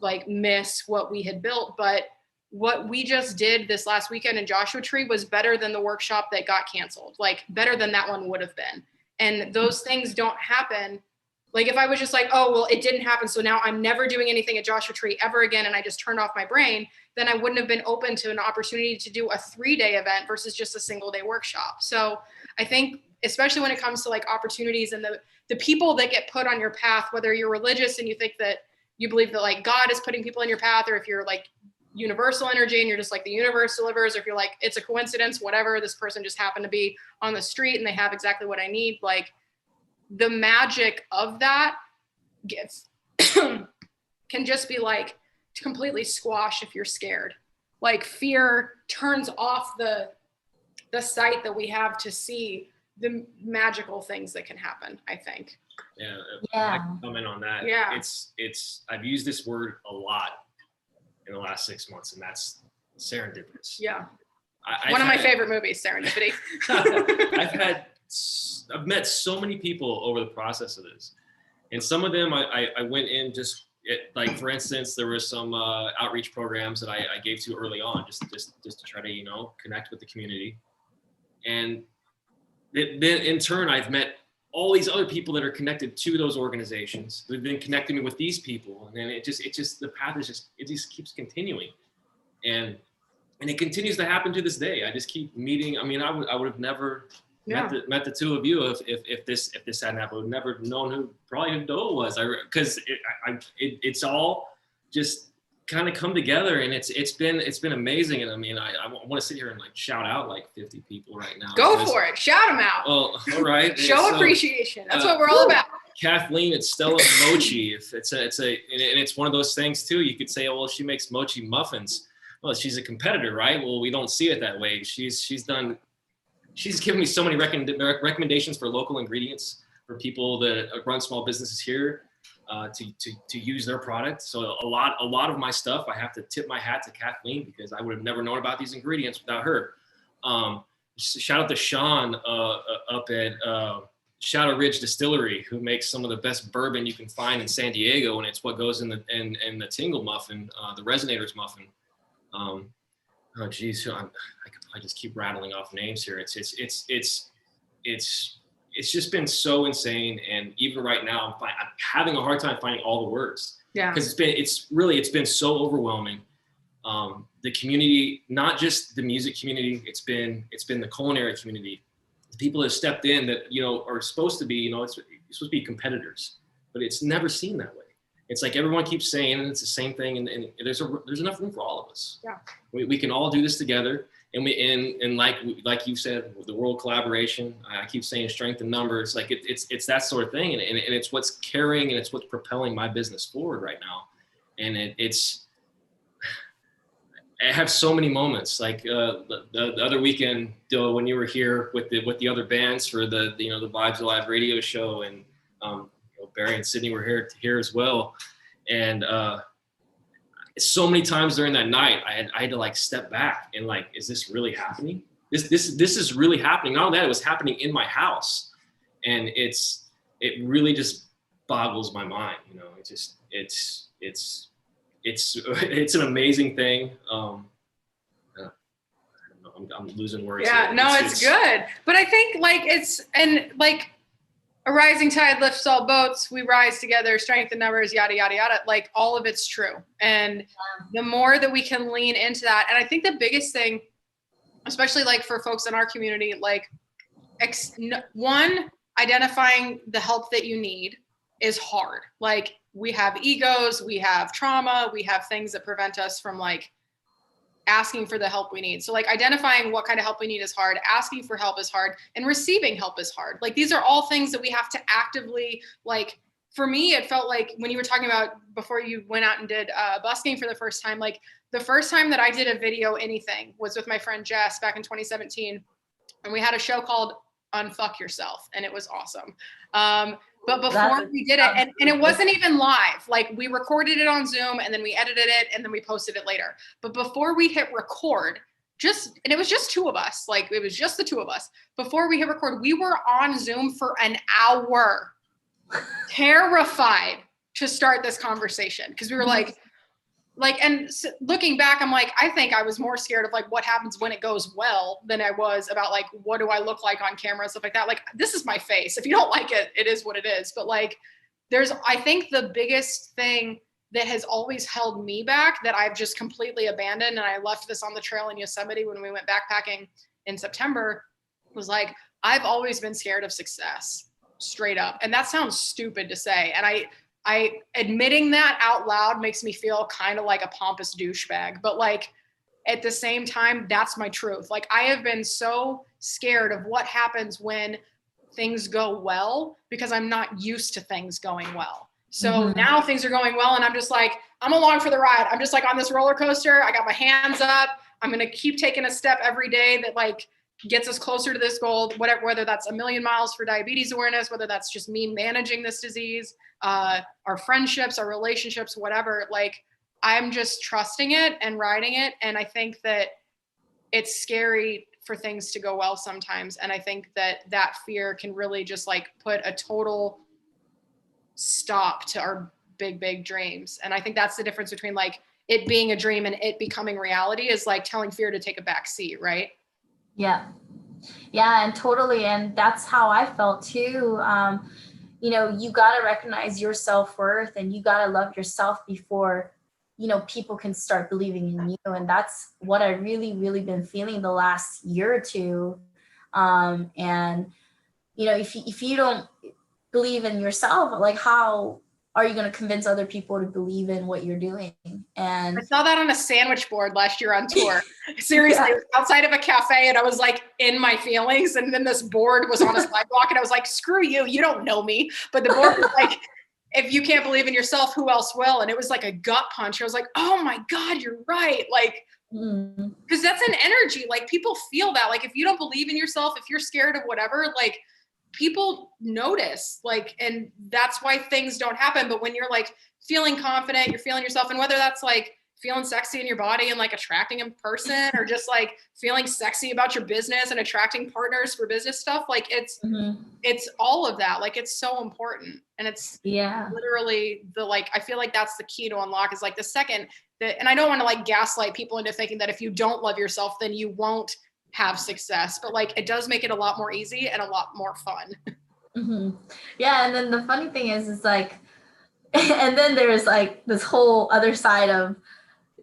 like miss what we had built. But what we just did this last weekend in Joshua Tree was better than the workshop that got canceled, like better than that one would have been. And those things don't happen. Like if I was just like, oh, well, it didn't happen, so now I'm never doing anything at Joshua Tree ever again, and I just turned off my brain, then I wouldn't have been open to an opportunity to do a 3-day event versus just a single-day workshop. So I think, especially when it comes to like opportunities and the people that get put on your path, whether you're religious and you think that you believe that like God is putting people in your path, or if you're like universal energy and you're just like the universe delivers, or if you're like, it's a coincidence, whatever, this person just happened to be on the street and they have exactly what I need, like, the magic of that gets can just be like completely squashed if you're scared. Like fear turns off the sight that we have to see the magical things that can happen, I think. Yeah. I can comment on that. Yeah. It's I've used this word a lot in the last 6 months, and that's serendipitous. Yeah. One of my favorite movies, Serendipity. I've met so many people over the process of this, and some of them I went in like, for instance, there were some outreach programs that I gave to early on, just to try to connect with the community, and then in turn I've met all these other people that are connected to those organizations. They've been connecting me with these people, and then it just the path is it just keeps continuing, and it continues to happen to this day. I just keep meeting. I mean, I would have never met the two of you if this hadn't happened. I would have never known who Doah was. Because it's all just kind of come together, and it's been amazing. And I mean, I want to sit here and like shout out like 50 people right now. Go for it, shout them out. Well, all right. Show appreciation. That's what we're all about. Kathleen, it's Stella Mochi. It's one of those things too. You could say, oh, well, she makes mochi muffins. Well, she's a competitor, right? Well, we don't see it that way. She's given me so many recommendations for local ingredients for people that run small businesses here to use their product. So a lot of my stuff, I have to tip my hat to Kathleen, because I would have never known about these ingredients without her. Shout out to Sean up at Shadow Ridge Distillery, who makes some of the best bourbon you can find in San Diego, and it's what goes in the Tingle muffin, the Resonators muffin. Oh geez, I just keep rattling off names here. It's just been so insane, and even right now I'm having a hard time finding all the words. Yeah. Because it's been so overwhelming. The community, not just the music community, it's been the culinary community. The people that have stepped in that are supposed to be you're supposed to be competitors, but it's never seen that way. It's like everyone keeps saying, and it's the same thing, and there's enough room for all of us. Yeah, we can all do this together, and like you said, the world collaboration. I keep saying strength in numbers. Like it's that sort of thing, and it's what's carrying and it's what's propelling my business forward right now. And I have so many moments. Like the other weekend, Doah, when you were here with the other bands for the Vibes Alive radio show, and Barry and Sydney were here as well, and so many times during that night I had to like step back and like, is this really happening? This is really happening. Not only that, it was happening in my house, and it really just boggles my mind. It's an amazing thing. I don't know. I'm losing words. Yeah, here. no, it's good. But I think like a rising tide lifts all boats. We rise together, strength in numbers, yada, yada, yada. Like all of it's true. And the more that we can lean into that. And I think the biggest thing, especially like for folks in our community, like one, identifying the help that you need is hard. Like we have egos, we have trauma, we have things that prevent us from like asking for the help we need. So like identifying what kind of help we need is hard, asking for help is hard, and receiving help is hard. Like these are all things that we have to actively, like for me, it felt like when you were talking about before you went out and did busking for the first time, like the first time that I did a video anything was with my friend Jess back in 2017. And we had a show called Unfuck Yourself, and it was awesome. But before we did it, and it wasn't even live, like we recorded it on Zoom and then we edited it and then we posted it later. But before we hit record, and it was just two of us, like it was just the two of us. Before we hit record, we were on Zoom for an hour, terrified to start this conversation because we were like, and looking back, I'm like, I think I was more scared of like what happens when it goes well than I was about like, what do I look like on camera and stuff like that. Like, this is my face. If you don't like it, it is what it is. But like, I think the biggest thing that has always held me back that I've just completely abandoned, and I left this on the trail in Yosemite when we went backpacking in September, was like, I've always been scared of success, straight up. And that sounds stupid to say. And I admitting that out loud makes me feel kind of like a pompous douchebag, but like at the same time, that's my truth. Like I have been so scared of what happens when things go well because I'm not used to things going well. So now things are going well and I'm just like, I'm along for the ride. I'm just like on this roller coaster. I got my hands up. I'm going to keep taking a step every day that like gets us closer to this goal, whether that's 1,000,000 miles for diabetes awareness, whether that's just me managing this disease, our friendships, our relationships, whatever. Like I'm just trusting it and riding it. And I think that it's scary for things to go well sometimes. And I think that fear can really just like put a total stop to our big, big dreams. And I think that's the difference between like it being a dream and it becoming reality is like telling fear to take a back seat, right? Yeah. Yeah, and totally. And that's how I felt too. You know, you got to recognize your self-worth and you got to love yourself before, you know, people can start believing in you. And that's what I really, really been feeling the last year or two. And, you know, if you don't believe in yourself, like how are you going to convince other people to believe in what you're doing? And I saw that on a sandwich board last year on tour. Seriously, yeah. Outside of a cafe, and I was like in my feelings. And then this board was on a sidewalk, and I was like, "Screw you! You don't know me." But the board was like, "If you can't believe in yourself, who else will?" And it was like a gut punch. I was like, "Oh my God, you're right!" Like, because that's an energy. Like people feel that. Like if you don't believe in yourself, if you're scared of whatever, like people notice, like, and that's why things don't happen. But when you're like feeling confident, you're feeling yourself, and whether that's like feeling sexy in your body and like attracting a person, or just like feeling sexy about your business and attracting partners for business stuff, like it's all of that. Like it's so important, and it's literally the like I feel like that's the key to unlock is like the second that, and I don't want to like gaslight people into thinking that if you don't love yourself, then you won't have success, but like it does make it a lot more easy and a lot more fun. Yeah, and then the funny thing is like, and then there's like this whole other side of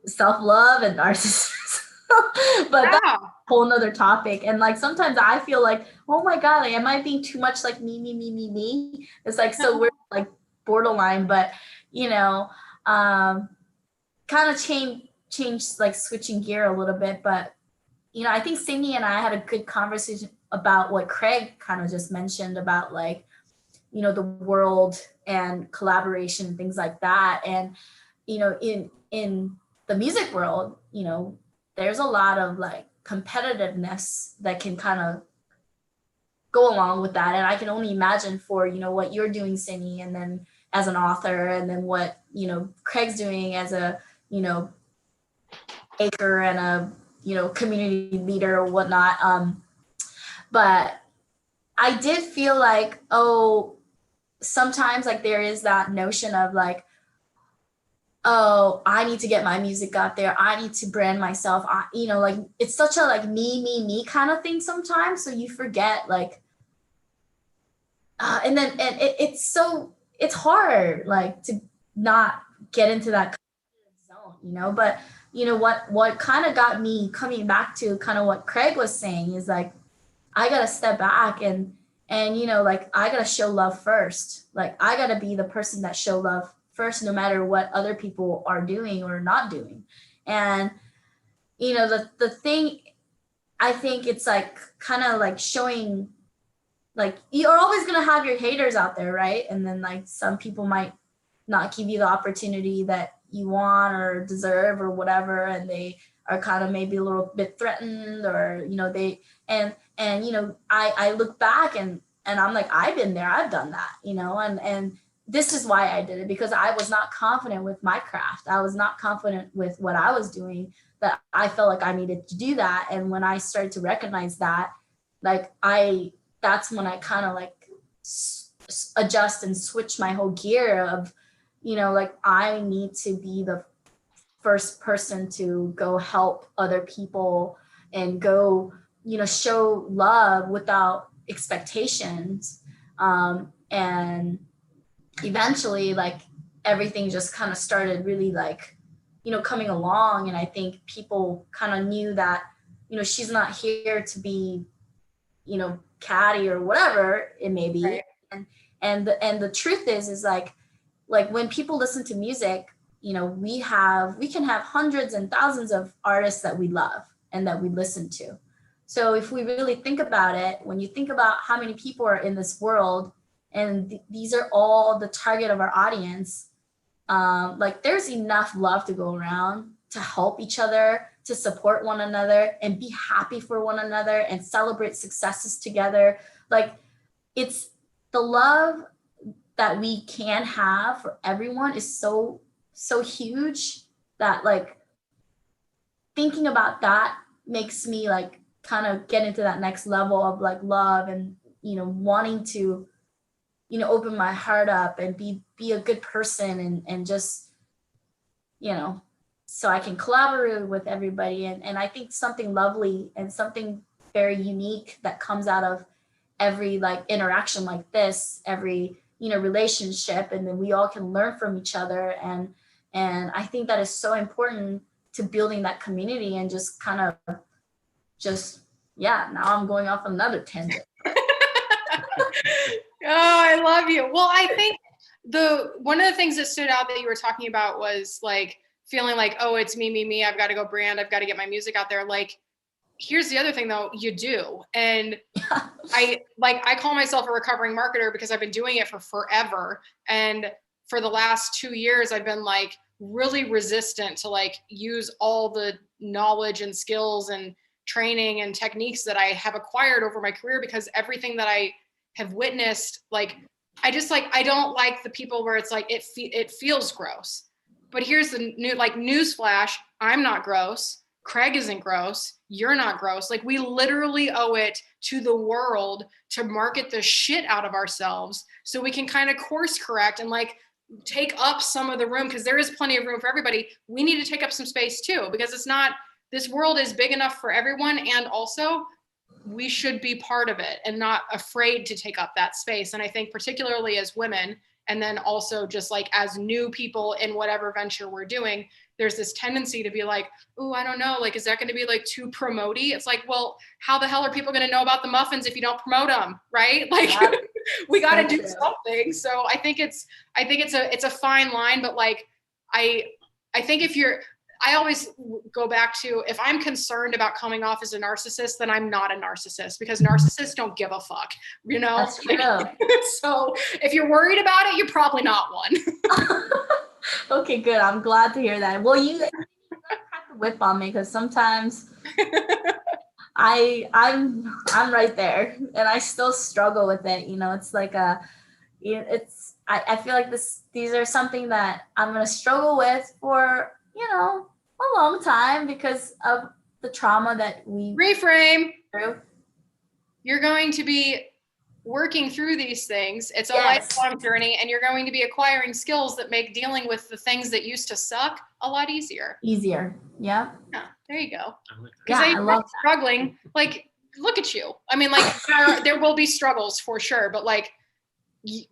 self-love and narcissism, but that's a whole nother topic. And like sometimes I feel like, oh my God, like, am I being too much like me? It's like so we're like borderline, but you know, kind of change like switching gear a little bit, but you know, I think Cindy and I had a good conversation about what Craig kind of just mentioned about like, you know, the world and collaboration and things like that. And, you know, in the music world, you know, there's a lot of like competitiveness that can kind of go along with that. And I can only imagine for, you know, what you're doing, Cindy, and then as an author, and then what, you know, Craig's doing as a, you know, acre and a, you know, community leader or whatnot. But I did feel like, sometimes like there is that notion of like, oh, I need to get my music out there. I need to brand myself. Like it's such a like me kind of thing sometimes. So you forget like, and it's hard like to not get into that zone, but what kind of got me coming back to kind of what Craig was saying is like, I got to step back and like I got to show love first. Like I got to be the person that show love first, no matter what other people are doing or not doing. And, the thing, I think it's like kind of like showing, like you're always going to have your haters out there, right? And then like some people might not give you the opportunity that you want or deserve or whatever, and they are kind of maybe a little bit threatened, or I look back and I'm like, I've been there, I've done that, and this is why I did it, because I was not confident with my craft. I was not confident with what I was doing, that I felt like I needed to do that. And when I started to recognize that, like that's when I kind of like adjust and switch my whole gear of, like I need to be the first person to go help other people and go, show love without expectations. And eventually like everything just kind of started really like, coming along. And I think people kind of knew that, she's not here to be, catty or whatever it may be. Right. And the truth is like when people listen to music, we can have hundreds and thousands of artists that we love and that we listen to. So if we really think about it, when you think about how many people are in this world, and these are all the target of our audience, like there's enough love to go around to help each other, to support one another and be happy for one another and celebrate successes together. Like it's the love that we can have for everyone is so huge that like thinking about that makes me like kind of get into that next level of like love and, wanting to, open my heart up and be a good person and just, so I can collaborate with everybody. And I think something lovely and something very unique that comes out of every like interaction like this, every, relationship, and then we all can learn from each other. And I think that is so important to building that community and just kind of now I'm going off another tangent. Oh, I love you. Well, I think one of the things that stood out that you were talking about was like feeling like, oh, it's me. I've got to go brand. I've got to get my music out there. Like, here's the other thing though, you do. And I call myself a recovering marketer because I've been doing it for forever. And for the last 2 years, I've been like really resistant to like use all the knowledge and skills and training and techniques that I have acquired over my career, because everything that I have witnessed, like, I don't like the people where it's like, it feels gross. But here's the newsflash, I'm not gross. Craig isn't gross. You're not gross. Like, we literally owe it to the world to market the shit out of ourselves so we can kind of course correct and like take up some of the room, because there is plenty of room for everybody. We need to take up some space too, because this world is big enough for everyone. And also we should be part of it and not afraid to take up that space. And I think particularly as women, and then also just like as new people in whatever venture we're doing, there's this tendency to be like, oh, I don't know, like, is that going to be like too promote-y? It's like, well, how the hell are people going to know about the muffins if you don't promote them, right? Like, yeah. We got to do something. So I think it's a fine line, but like, I think I always go back to, if I'm concerned about coming off as a narcissist, then I'm not a narcissist, because narcissists don't give a fuck, That's true. So if you're worried about it, you're probably not one. Okay, good. I'm glad to hear that. Well, you crack the whip on me, because sometimes I'm right there and I still struggle with it. It's like I feel like these are something that I'm going to struggle with for, a long time, because of the trauma that we reframe. Through. You're going to be working through these things. It's a Yes. lifelong journey, and you're going to be acquiring skills that make dealing with the things that used to suck a lot easier. Easier. Yeah. Yeah, there you go. I like that. Because Yeah, I love that. struggling. Like, look at you. I mean, like, there will be struggles for sure, but like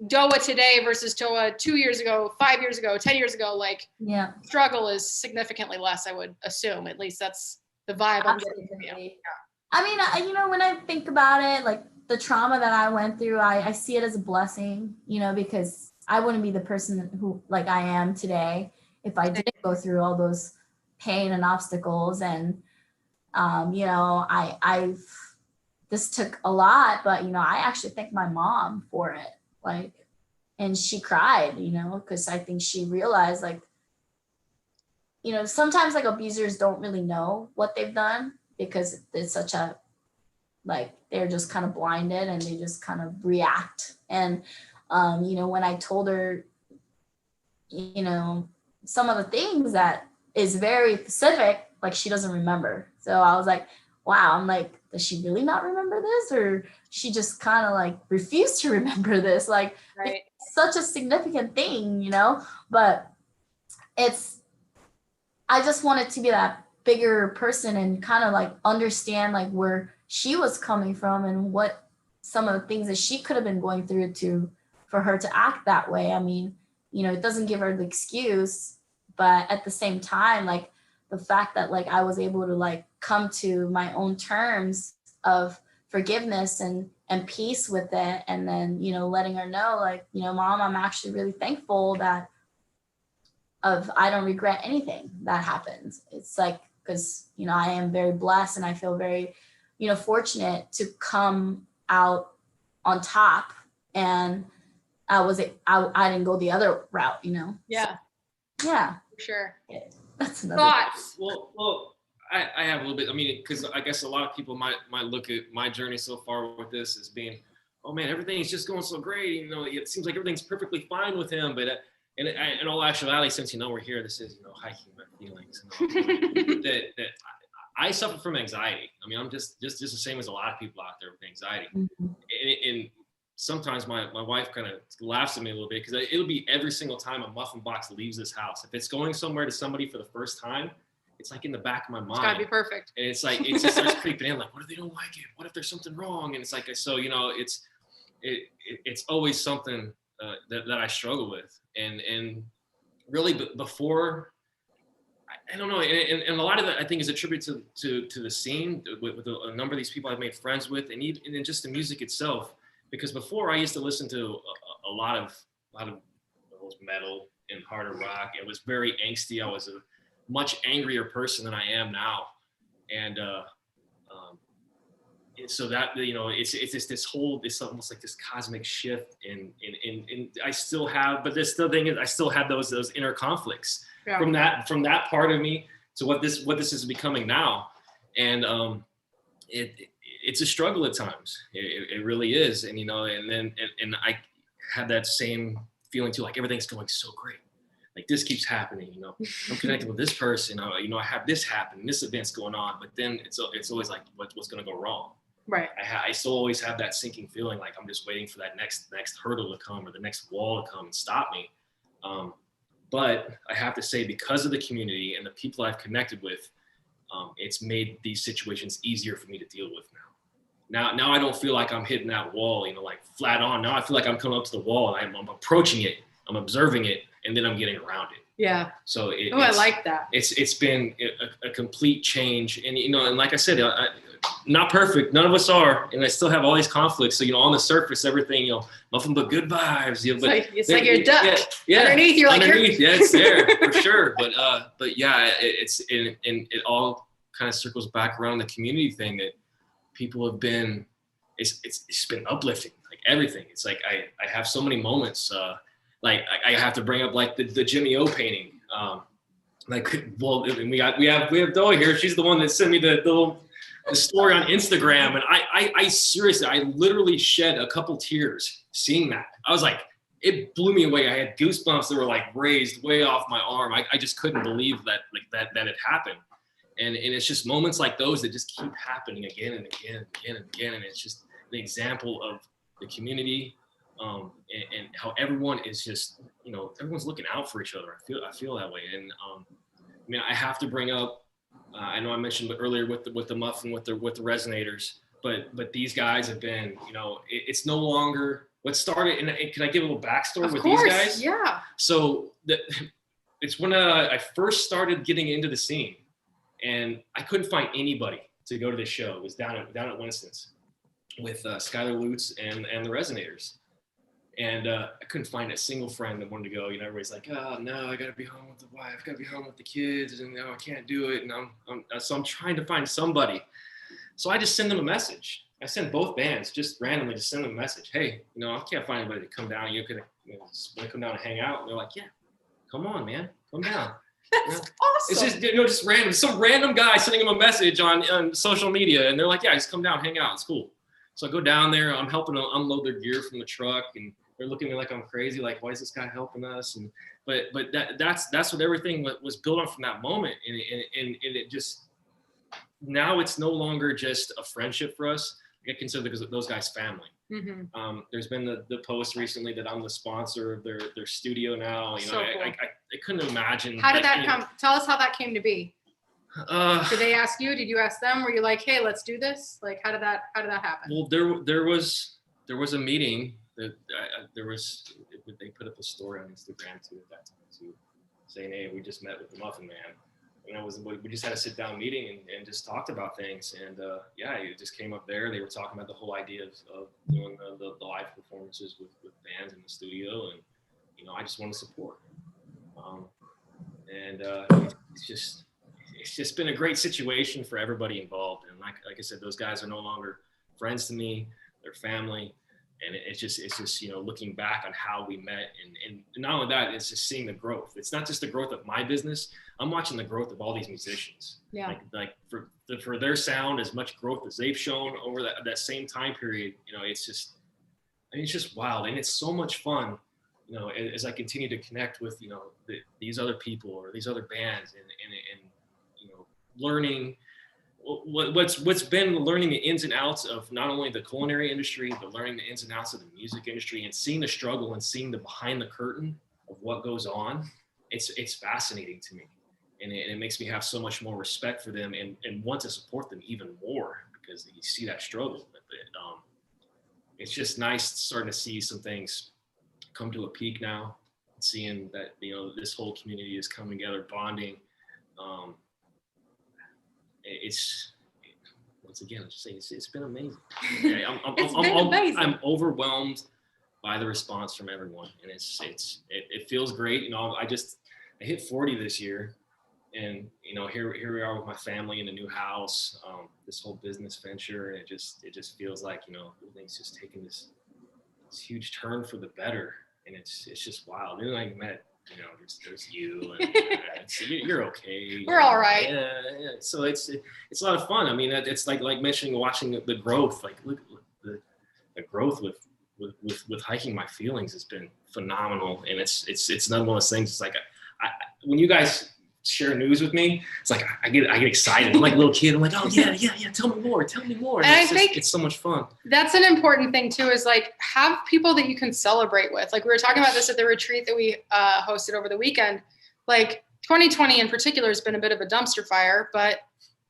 Doah today versus Doah 2 years ago, 5 years ago, 10 years ago, like, Yeah. struggle is significantly less, I would assume. At least that's the vibe I'm getting from you. Absolutely. I mean, you know, when I think about it, like the trauma that I went through, I see it as a blessing, you know, because I wouldn't be the person who like I am today if I didn't go through all those pain and obstacles. And, you know, I've, this took a lot, but, you know, I actually thank my mom for it. Like, and she cried, you know, because I think she realized, like, you know, sometimes like abusers don't really know what they've done because it's such a, like, they're just kind of blinded and they just kind of react. And, you know, when I told her, you know, some of the things that is very specific, like she doesn't remember. So I was like, wow, I'm like, does she really not remember this? Or she just kind of like refused to remember this? Like, Right. it's such a significant thing, you know, but it's, I just wanted to be that bigger person and kind of like understand like where she was coming from and what some of the things that she could have been going through to, for her to act that way. I mean, you know, it doesn't give her the excuse, but at the same time, like the fact that like I was able to like come to my own terms of forgiveness and peace with it. And then, you know, letting her know like, you know, Mom, I'm actually really thankful that I don't regret anything that happened. It's like, because, you know, I am very blessed and I feel very, you know, fortunate to come out on top. And I didn't go the other route, you know? Yeah. So, yeah. For sure. That's another Thoughts? Well, I have a little bit. I mean, because I guess a lot of people might look at my journey so far with this as being, oh man, everything's just going so great. You know, it seems like everything's perfectly fine with him. But in all actuality, since you know we're here, this is, you know, hiking my feelings. And all, that I suffer from anxiety. I mean, I'm just the same as a lot of people out there with anxiety. Mm-hmm. And sometimes my wife kind of laughs at me a little bit because it'll be every single time a muffin box leaves this house. If it's going somewhere to somebody for the first time, it's like in the back of my mind. It's gotta be perfect. And it's like, it just starts creeping in. Like, what if they don't like it? What if there's something wrong? And it's like, so, you know, it's always something that I struggle with. And really before, I don't know. And a lot of that I think is attributed to the scene with a number of these people I've made friends with, and even just the music itself. Because before I used to listen to a lot of metal and harder rock. It was very angsty. I was a much angrier person than I am now. And so that, you know, it's just it's almost like this cosmic shift and I still have, but this still thing is I still have those inner conflicts from that part of me to what this is becoming now. And it's a struggle at times. It really is. And, you know, and I had that same feeling too, like everything's going so great. Like this keeps happening, you know, I'm connected with this person, you know, I have this happen, this event's going on, but then it's always like, what's going to go wrong? Right. I still always have that sinking feeling, like I'm just waiting for that next hurdle to come or the next wall to come and stop me. But I have to say, because of the community and the people I've connected with, it's made these situations easier for me to deal with now. Now I don't feel like I'm hitting that wall, you know, like flat on. Now I feel like I'm coming up to the wall and I'm approaching it, I'm observing it, and then I'm getting around it. Yeah. So I like that. It's been a complete change. And, you know, and like I said, not perfect. None of us are. And I still have all these conflicts. So, you know, on the surface, everything, you know, Muffin But Good Vibes. You know, it's like you're duck. Yeah. Underneath, you're underneath, yeah, it's there for sure. But yeah, it all kind of circles back around the community thing that people have been, it's been uplifting, like everything. It's like, I have so many moments, like I have to bring up like the Jimmy O painting. Like, well, we have Doah here. She's the one that sent me the story on Instagram. And I seriously, I literally shed a couple tears seeing that. I was like, it blew me away. I had goosebumps that were like raised way off my arm. I just couldn't believe that it happened. And it's just moments like those that just keep happening again and again and again and again. And it's just an example of the community, and how everyone is just, everyone's looking out for each other. I feel that way. And I mean, I have to bring up, I know I mentioned earlier with the muffin, with the resonators, but these guys have been, it's no longer what started. And can I give a little backstory with these guys? Yeah. So it's when I first started getting into the scene, and I couldn't find anybody to go to the show. It was down at Winston's with Skylar Lutz and the Resonators. And I couldn't find a single friend that wanted to go. Everybody's like, oh no, I gotta be home with the wife, gotta be home with the kids, and I can't do it. And so I'm trying to find somebody. So I just send them a message. I sent both bands, just randomly, just send them a message. Hey, I can't find anybody to come down. You could want to come down and hang out. And they're like, yeah, come on, man, come down. That's awesome. It's just, just random, some random guy sending them a message on social media, and they're like, yeah, just come down, hang out, it's cool. So I go down there, I'm helping them unload their gear from the truck, and they're looking at me like I'm crazy, like, why is this guy helping us? And but that's what everything was built on from that moment, and it just, now it's no longer just a friendship for us. I consider those guys family. Mm-hmm. There's been the post recently that I'm the sponsor of their studio now. So cool. I couldn't imagine. How did that come? Tell us how that came to be. Did they ask you? Did you ask them? Were you like, hey, let's do this? Like, how did that happen? Well, there was a meeting that they put up a story on Instagram too at that time too, saying, hey, we just met with the Muffin Man. And we just had a sit down meeting and just talked about things. And it just came up there. They were talking about the whole idea of doing the live performances with bands in the studio. And, I just want to support. It's just been a great situation for everybody involved. And like I said, those guys are no longer friends to me, they're family. And it's just looking back on how we met, and not only that, it's just seeing the growth. It's not just the growth of my business. I'm watching the growth of all these musicians. Yeah. Like for their sound, as much growth as they've shown over that same time period. It's just wild, and it's so much fun. As I continue to connect with these other people or these other bands, and learning. What's been learning the ins and outs of not only the culinary industry, but learning the ins and outs of the music industry, and seeing the struggle and seeing the behind the curtain of what goes on. It's fascinating to me, and it makes me have so much more respect for them and want to support them even more, because you see that struggle. It's just nice starting to see some things come to a peak now, seeing that this whole community is coming together, bonding. Once again, I'm just saying, it's been amazing. I'm overwhelmed by the response from everyone, and it feels great. I hit 40 this year, and here we are with my family in a new house, this whole business venture, and it just feels like everything's just taking this huge turn for the better, and it's just wild. And I met. There's you, and you're okay. We're all right. Yeah. So it's a lot of fun. I mean, it's like mentioning, watching the growth. Like, look the growth with hiking my feelings has been phenomenal, and it's another one of those things. It's like when you guys share news with me, it's like I get excited. I'm like a little kid. I'm like, oh yeah, tell me more. And I think it's so much fun. That's an important thing too, is like, have people that you can celebrate with. Like, we were talking about this at the retreat that we hosted over the weekend. Like, 2020 in particular has been a bit of a dumpster fire, but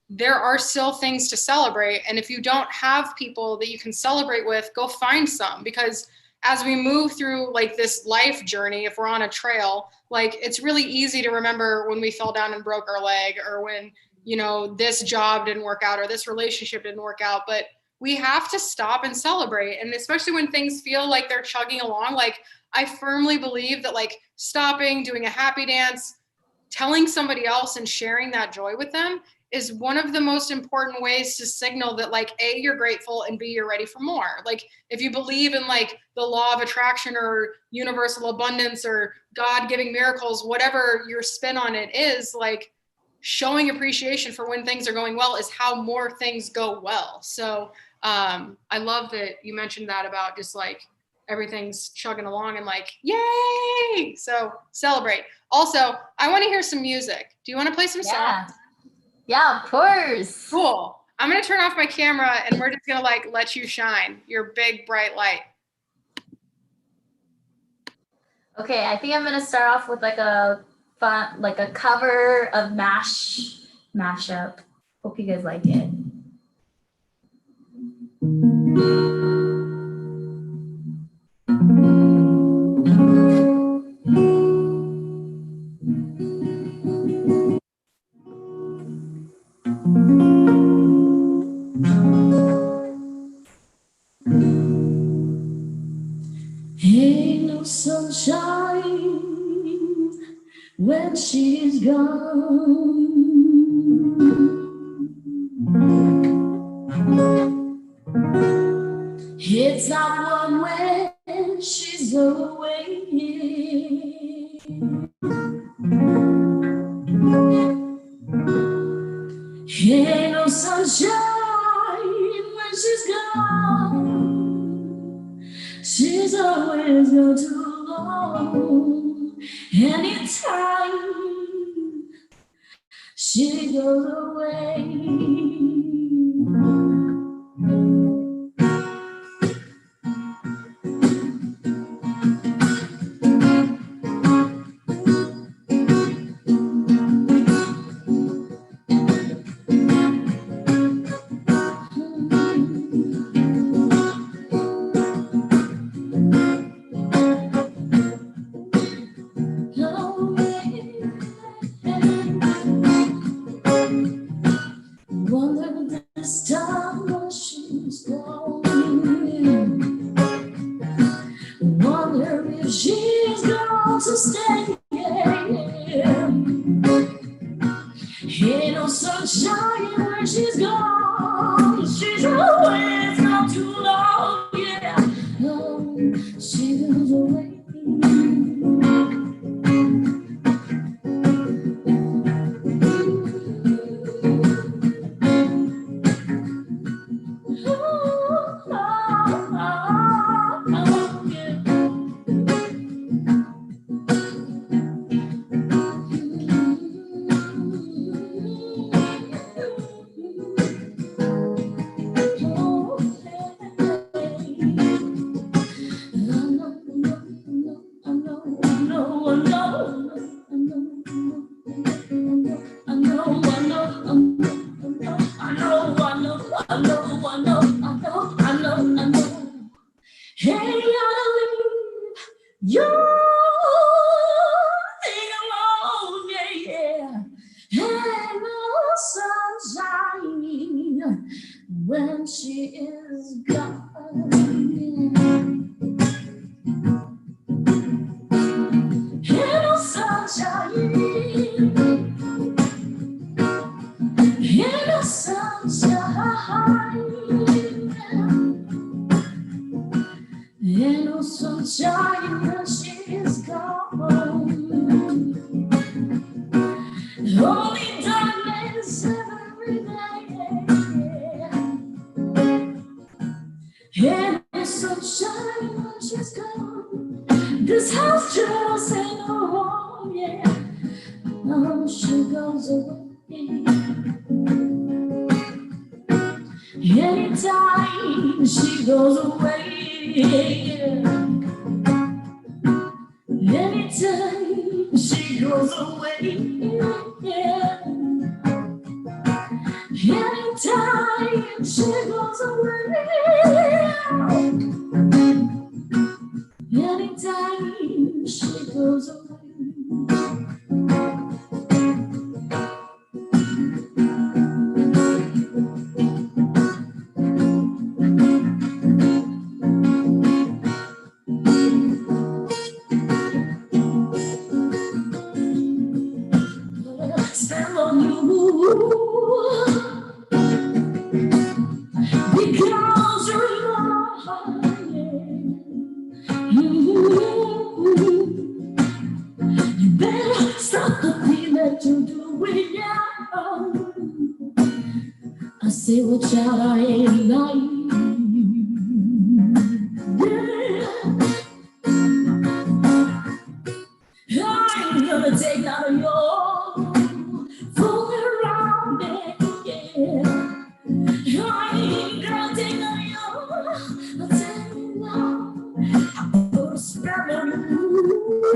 there are still things to celebrate. And if you don't have people that you can celebrate with, go find some, because as we move through like this life journey, if we're on a trail, like, it's really easy to remember when we fell down and broke our leg, or when, this job didn't work out, or this relationship didn't work out. But we have to stop and celebrate. And especially when things feel like they're chugging along, like, I firmly believe that, like, stopping, doing a happy dance, telling somebody else and sharing that joy with them is one of the most important ways to signal that, like, A, you're grateful, and B, you're ready for more. Like, if you believe in like the law of attraction or universal abundance or God giving miracles, whatever your spin on it is, like, showing appreciation for when things are going well is how more things go well. So I love that you mentioned that about just like everything's chugging along and like, yay. So celebrate. Also, I want to hear some music. Do you want to play some songs? Yeah, of course. Cool. I'm going to turn off my camera and we're just going to like let you shine your big bright light. Okay, I think I'm gonna start off with like a fun, like a cover of mashup. Hope you guys like it. Ain't no sunshine when she's gone. It's not one when she's away. Ain't no sunshine when she's gone. She's always gone too long. Anytime she goes away. Wonder this time when she's gone. Wonder if she's going to stay. Ain't no sunshine when she's gone. She's always gone too long. Yeah, oh, she goes away. When she is gone, ain't no sunshine, ain't no sunshine, ain't no sunshine when she is gone. Only darkness every day. Ain't no sunshine when she's gone. This house just ain't no home, yeah. No, she goes away. Anytime she goes away, yeah. Anytime she goes away, yeah. Anytime she goes away, anytime she goes away. Spell on you. Because you're mine, you better stop the thing that you're doing now. I say, watch out, I ain't lying. Yeah, I ain't gonna take none of your fooling around me. Yeah. I ain't gonna take none of your, I'll tell you now, I put a spell on you.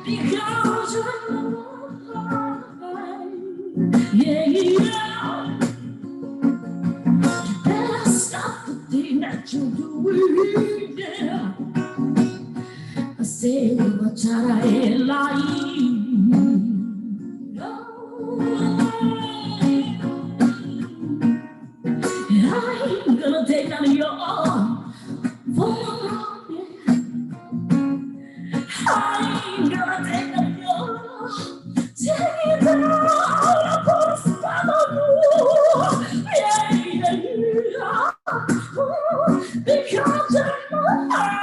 Because you're mine. Yeah, yeah. Better stop the thing that you're doing. Yeah. I say what I like. I ain't gonna take none of your phone. I ain't gonna take none of your. Take it down, I put a spell on you. Yeah, yeah, yeah. Because you're mine.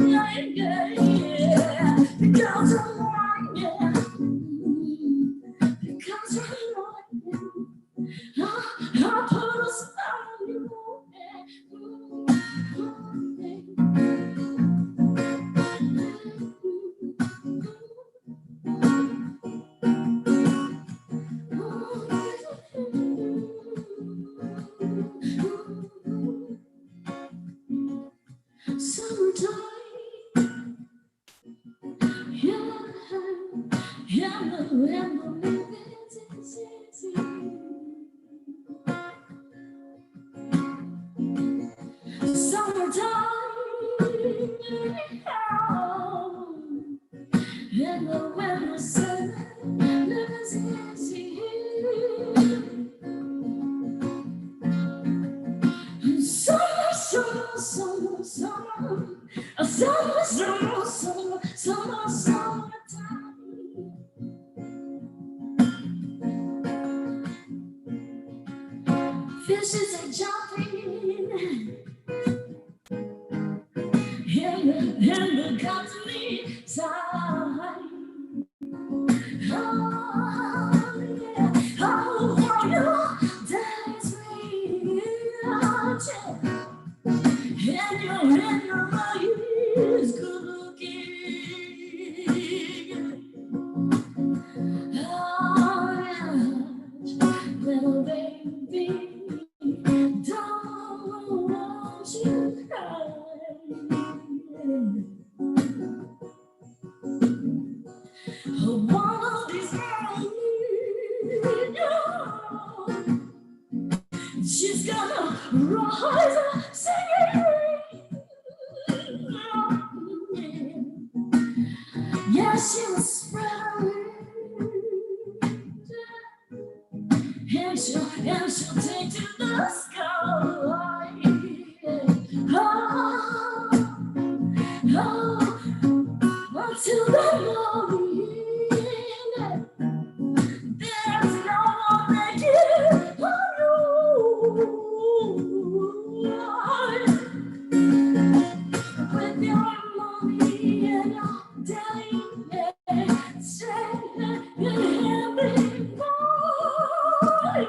Yeah, yeah, yeah. Because you're mine, yeah. Because you're mine. I put a spell on you. Summertime, yeah, yeah, summertime, and the weather said, living's easy. Summer, summer, summer, summer, summer, summer, summer, summer, summertime. Fishes are jumping in the country side. Oh, yeah. Oh, for you, daddy's rich. And your is good looking. Oh, yeah. Little baby, don't want you cry. One of these days, she's gonna rise up singing. Yeah, she was spread her wings, and she'll take to the sky. Oh, oh, until the morning, there's no one that can on you. With your mommy and your daddy, say every boy.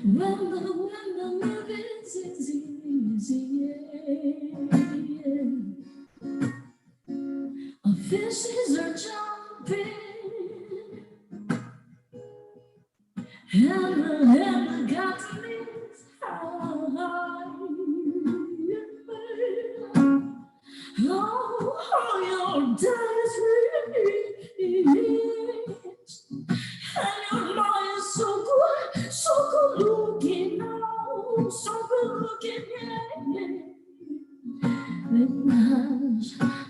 When the living's easy, yeah. Fishes are jumping, and the cotton is high. Oh, your daddy's rich, and your mom is so good looking, oh, so good looking, yeah. With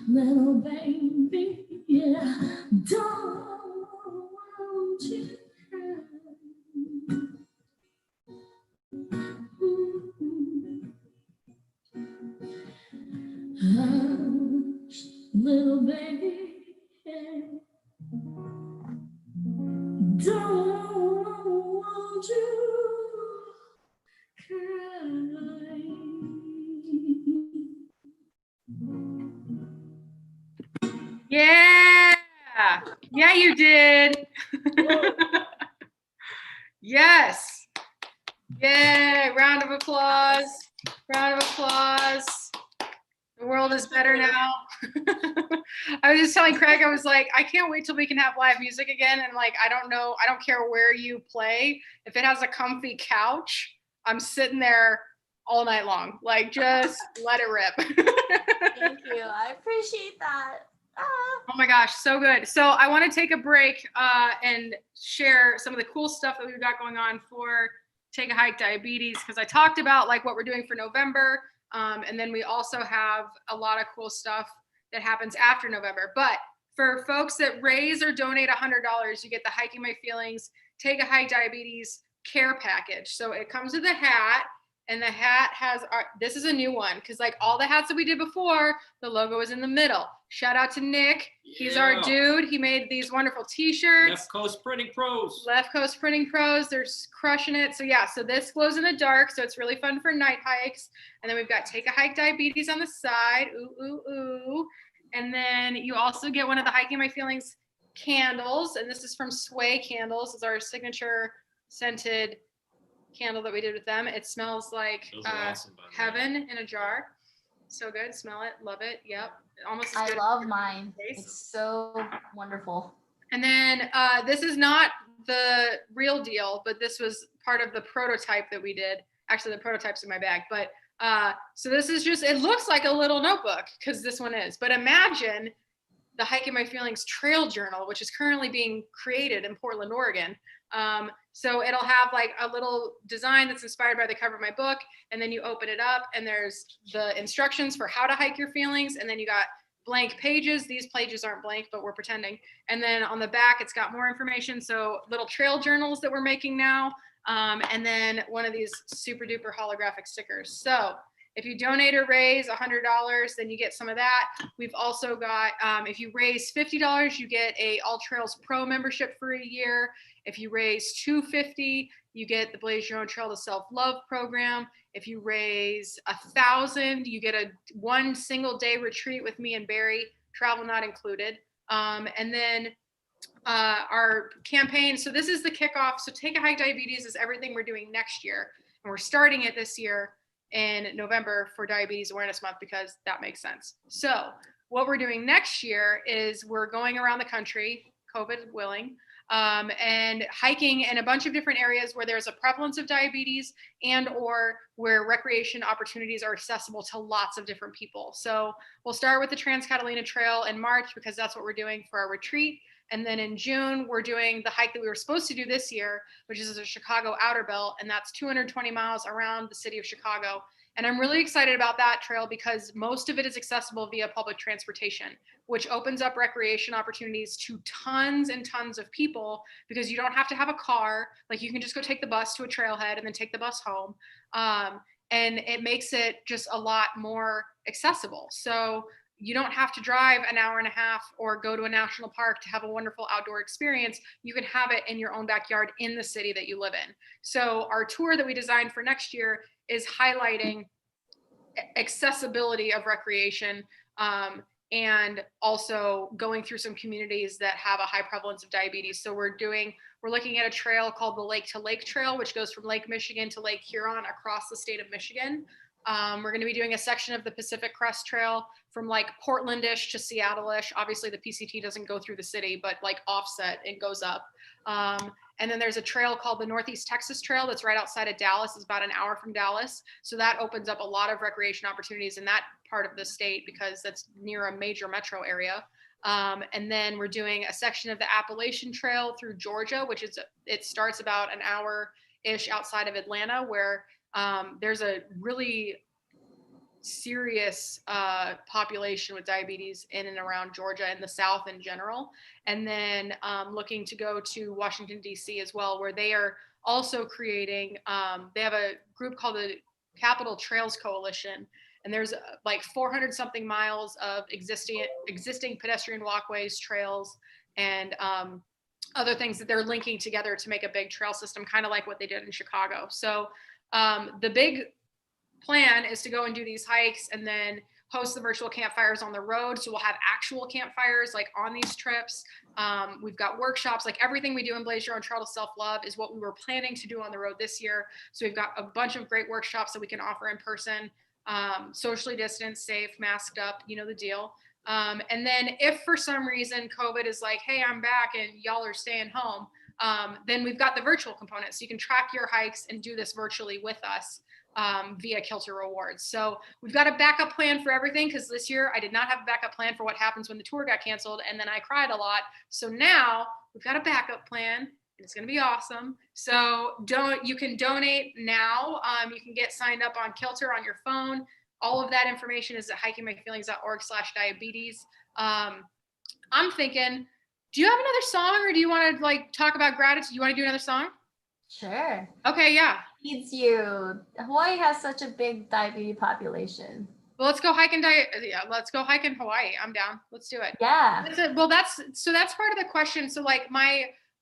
little baby, yeah, don't want you cry. Hush, little baby, yeah. Don't want you Yeah, you did. Yes. Yay. Round of applause. Round of applause. The world is better now. I was just telling Craig, I was like, I can't wait till we can have live music again. And like, I don't know, I don't care where you play. If it has a comfy couch, I'm sitting there all night long. Like, just let it rip. Thank you. I appreciate that. Ah. Oh my gosh, so good. So I want to take a break and share some of the cool stuff that we've got going on for Take a Hike Diabetes, because I talked about like what we're doing for November. And then we also have a lot of cool stuff that happens after November. But for folks that raise or donate $100, you get the Hiking My Feelings Take a Hike Diabetes care package. So it comes with a hat, and the hat has this is a new one, because like all the hats that we did before, the logo is in the middle. Shout out to Nick. He's our dude. He made these wonderful t-shirts. Left Coast Printing Pros. Left Coast Printing Pros. They're crushing it. So yeah, so this glows in the dark. So it's really fun for night hikes. And then we've got Take a Hike Diabetes on the side. Ooh, ooh, ooh. And then you also get one of the Hiking My Feelings candles. And this is from Sway Candles. It's our signature scented candle that we did with them. It smells like awesome, heaven in a jar. So good. Smell it. Love it. Yep. Almost as good. I love mine. It's so wonderful. And then this is not the real deal, but this was part of the prototype that we did. Actually, the prototype's in my bag. But so this is just, it looks like a little notebook, because this one is. But imagine the Hiking My Feelings trail journal, which is currently being created in Portland, Oregon. So it'll have like a little design that's inspired by the cover of my book. And then you open it up and there's the instructions for how to hike your feelings. And then you got blank pages. These pages aren't blank, but we're pretending. And then on the back, it's got more information. So little trail journals that we're making now. And then one of these super duper holographic stickers. So if you donate or raise $100, then you get some of that. We've also got, if you raise $50, you get a All Trails Pro membership for a year. If you raise $250, you get the Blaze Your Own Trail to SelfLove program. If you raise $1,000, you get a 1 single day retreat with me and Barry, travel not included. And then our campaign. So this is the kickoff. So Take a Hike Diabetes is everything we're doing next year. And we're starting it this year in November for Diabetes Awareness Month, because that makes sense. So what we're doing next year is we're going around the country, COVID willing, and hiking in a bunch of different areas where there's a prevalence of diabetes and or where recreation opportunities are accessible to lots of different people. So we'll start with the Trans Catalina Trail in March, because that's what we're doing for our retreat. And then in June, we're doing the hike that we were supposed to do this year, which is the Chicago Outer Belt. And that's 220 miles around the city of Chicago. And I'm really excited about that trail because most of it is accessible via public transportation, which opens up recreation opportunities to tons and tons of people, because you don't have to have a car. Like, you can just go take the bus to a trailhead and then take the bus home. And it makes it just a lot more accessible. So you don't have to drive an hour and a half or go to a national park to have a wonderful outdoor experience. You can have it in your own backyard in the city that you live in. So our tour that we designed for next year is highlighting accessibility of recreation, and also going through some communities that have a high prevalence of diabetes. So we're looking at a trail called the Lake to Lake Trail, which goes from Lake Michigan to Lake Huron across the state of Michigan. We're going to be doing a section of the Pacific Crest Trail from like Portlandish to Seattle-ish. Obviously the PCT doesn't go through the city, but like offset, it goes up. And then there's a trail called the Northeast Texas Trail that's right outside of Dallas. It's about an hour from Dallas. So that opens up a lot of recreation opportunities in that part of the state, because that's near a major metro area. And then we're doing a section of the Appalachian Trail through Georgia, it starts about an hour-ish outside of Atlanta, where there's a really serious population with diabetes in and around Georgia and the South in general. And then looking to go to Washington, D.C. as well, where they are also creating, they have a group called the Capital Trails Coalition. And there's like 400 something miles of existing pedestrian walkways, trails, and other things that they're linking together to make a big trail system, kind of like what they did in Chicago. So the big plan is to go and do these hikes, and then host the virtual campfires on the road. So we'll have actual campfires like on these trips. We've got workshops, like everything we do in Blaze Your Own Trail to Self-Love is what we were planning to do on the road this year. So we've got a bunch of great workshops that we can offer in person, socially distanced, safe, masked up, you know the deal. And then if for some reason COVID is like, hey, I'm back and y'all are staying home, then we've got the virtual component. So you can track your hikes and do this virtually with us via Kilter Rewards. So we've got a backup plan for everything, because this year I did not have a backup plan for what happens when the tour got canceled and then I cried a lot. So now we've got a backup plan and it's going to be awesome. So you can donate now. You can get signed up on Kilter on your phone. All of that information is at hikingmyfeelings.org/diabetes. I'm thinking, do you have another song, or do you want to like talk about gratitude? You want to do another song? Sure. Okay, yeah. Needs you. Hawaii has such a big diabetes population. Well, let's go hike in let's go hike in Hawaii. I'm down. Let's do it. Yeah. That's part of the question. So like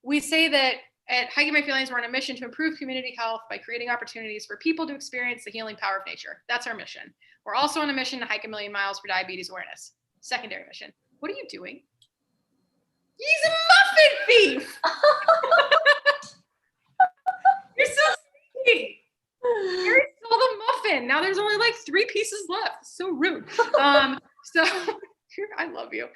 we say that at Hiking My Feelings, we're on a mission to improve community health by creating opportunities for people to experience the healing power of nature. That's our mission. We're also on a mission to hike 1 million miles for diabetes awareness. Secondary mission. What are you doing? He's a muffin thief. You're so sneaky. Harry stole the muffin. Now there's only like 3 pieces left. So rude. So I love you.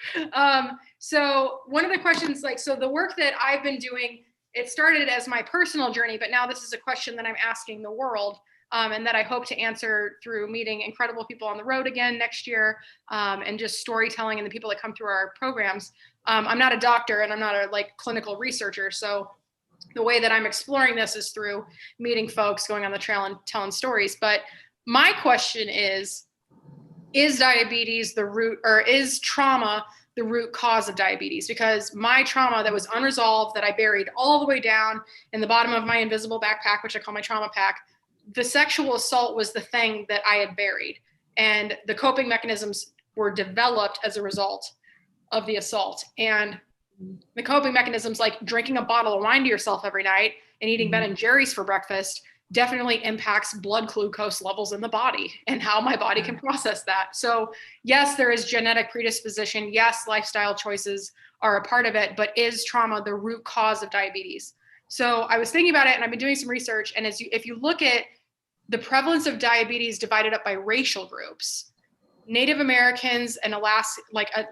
So one of the questions, like, so the work that I've been doing, it started as my personal journey, but now this is a question that I'm asking the world, and that I hope to answer through meeting incredible people on the road again next year, and just storytelling and the people that come through our programs. I'm not a doctor and I'm not a like clinical researcher. So the way that I'm exploring this is through meeting folks, going on the trail and telling stories. But my question is diabetes the root, or is trauma the root cause of diabetes? Because my trauma that was unresolved, that I buried all the way down in the bottom of my invisible backpack, which I call my trauma pack, the sexual assault was the thing that I had buried. And the coping mechanisms were developed as a result of the assault. And the coping mechanisms, like drinking a bottle of wine to yourself every night and eating Ben and Jerry's for breakfast, definitely impacts blood glucose levels in the body and how my body can process that. So yes, there is genetic predisposition. Yes, lifestyle choices are a part of it, but is trauma the root cause of diabetes? So I was thinking about it, and I've been doing some research. And if you look at the prevalence of diabetes divided up by racial groups, Native Americans and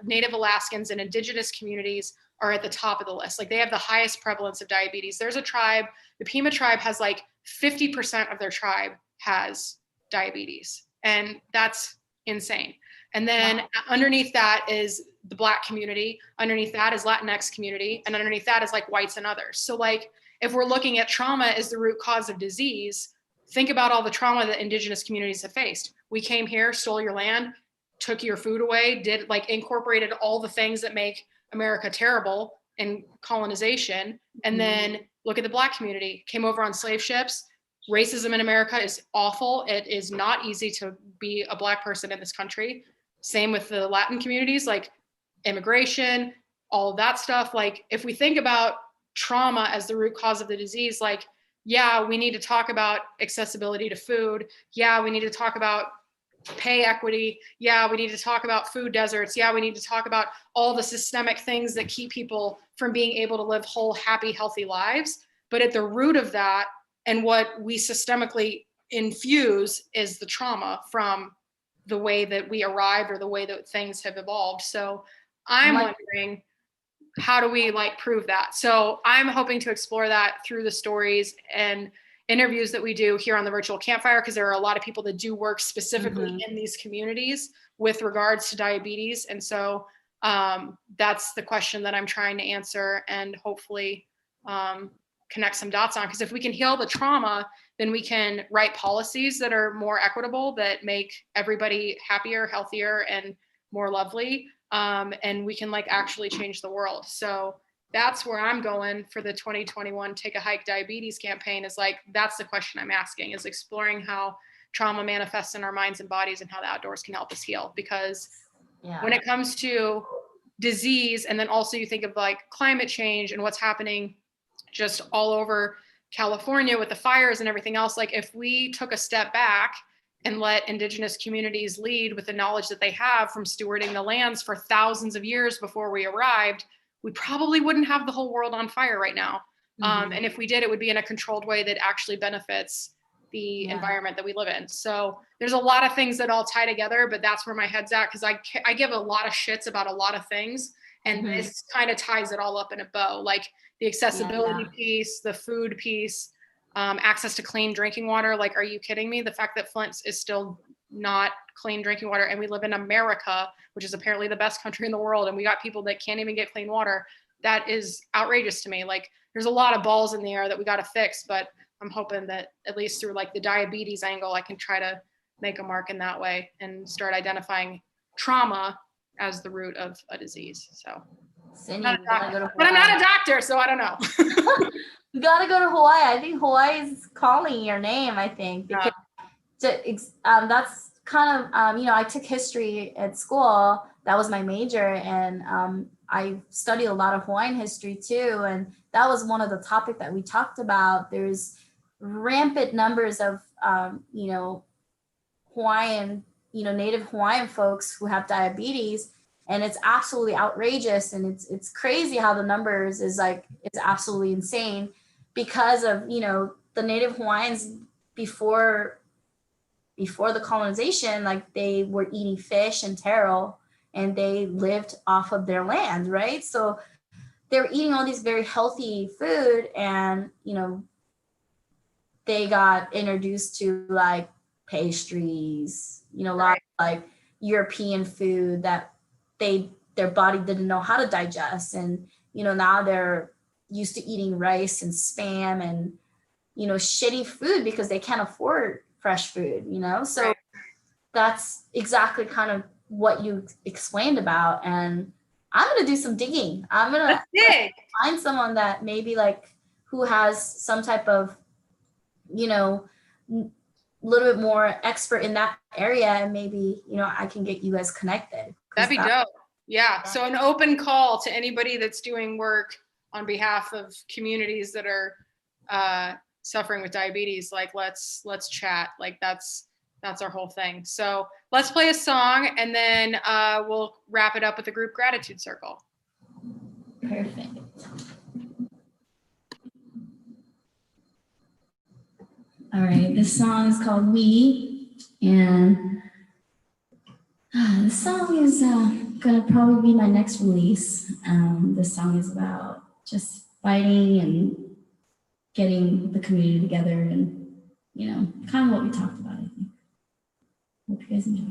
Native Alaskans and indigenous communities are at the top of the list. Like they have the highest prevalence of diabetes. There's a tribe, the Pima tribe has like 50% of their tribe has diabetes. And that's insane. And then underneath that is the Black community. Underneath that is Latinx community. And underneath that is like whites and others. So like, if we're looking at trauma as the root cause of disease, think about all the trauma that indigenous communities have faced. We came here, stole your land, took your food away, incorporated all the things that make America terrible in colonization. And then look at the Black community, came over on slave ships. Racism in America is awful. It is not easy to be a Black person in this country. Same with the Latin communities, like immigration, all of that stuff. Like if we think about trauma as the root cause of the disease, like, yeah, we need to talk about accessibility to food. Yeah, we need to talk about pay equity. Yeah, we need to talk about food deserts. Yeah, we need to talk about all the systemic things that keep people from being able to live whole, happy, healthy lives. But at the root of that, and what we systemically infuse, is the trauma from the way that we arrived or the way that things have evolved. So I'm wondering, how do we like prove that? So I'm hoping to explore that through the stories and interviews that we do here on the Virtual Campfire, because there are a lot of people that do work specifically in these communities with regards to diabetes. And so that's the question that I'm trying to answer and hopefully connect some dots on. Because if we can heal the trauma, then we can write policies that are more equitable, that make everybody happier, healthier, and more lovely. And we can like actually change the world. So that's where I'm going for the 2021 Take a Hike Diabetes campaign, is like, that's the question I'm asking, is exploring how trauma manifests in our minds and bodies and how the outdoors can help us heal. Because when it comes to disease, and then also you think of like climate change and what's happening just all over California with the fires and everything else, like if we took a step back and let indigenous communities lead with the knowledge that they have from stewarding the lands for thousands of years before we arrived, we probably wouldn't have the whole world on fire right now. And if we did, it would be in a controlled way that actually benefits the environment that we live in. So there's a lot of things that all tie together, but that's where my head's at, because I give a lot of shits about a lot of things, and this kind of ties it all up in a bow, like the accessibility piece, the food piece, access to clean drinking water. Like, are you kidding me? The fact that Flint is still not clean drinking water, and we live in America, which is apparently the best country in the world, and we got people that can't even get clean water. That is outrageous to me. Like, there's a lot of balls in the air that we got to fix, but I'm hoping that at least through like the diabetes angle, I can try to make a mark in that way and start identifying trauma as the root of a disease. So, Cindy, but I'm not a doctor, so I don't know. You gotta go to Hawaii. I think Hawaii is calling your name, I think, because that's kind of, I took history at school. That was my major, and I studied a lot of Hawaiian history too, and that was one of the topics that we talked about. There's rampant numbers of, Hawaiian, native Hawaiian folks who have diabetes, and it's absolutely outrageous, and it's crazy how the numbers is like, it's absolutely insane because of, the native Hawaiians before the colonization, like they were eating fish and taro, and they lived off of their land, right? So they're eating all these very healthy food, and they got introduced to like pastries, a lot of like European food that their body didn't know how to digest, and now they're used to eating rice and spam and shitty food because they can't afford fresh food, so that's exactly kind of what you explained about. And I'm going to do some digging. I'm going to find someone that maybe like who has some type of, little bit more expert in that area. And maybe, I can get you guys connected. That'd be dope. Yeah. So an open call to anybody that's doing work on behalf of communities that are suffering with diabetes. Like, let's chat. Like that's our whole thing. So let's play a song, and then we'll wrap it up with a group gratitude circle. Perfect. All right, this song is called We, and this song is gonna probably be my next release. This song is about just fighting and getting the community together, and kind of what we talked about, I think. Hope you guys enjoy it.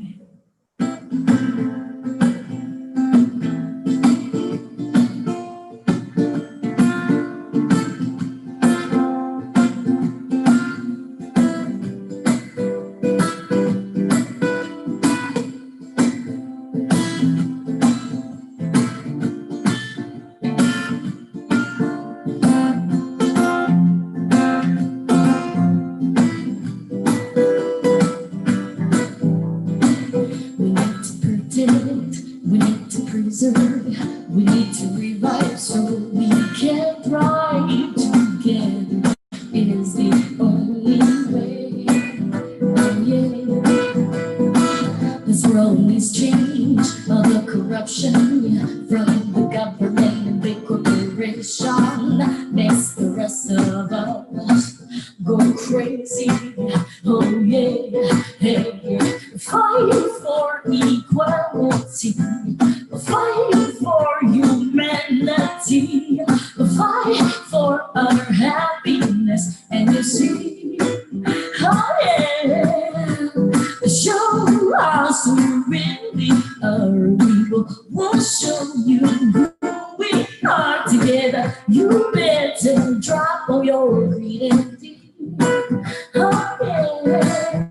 We need to revive so we can thrive together. It is the only way. Oh yeah. This world needs change. All the corruption from the government and big corporation makes the rest of us go crazy. Oh yeah. Hey, fight for equality. Fight for humanity, fight for our happiness, and you see, oh yeah, show us who really are. We'll show you who we are together. You better drop all your greed and deed. Oh yeah.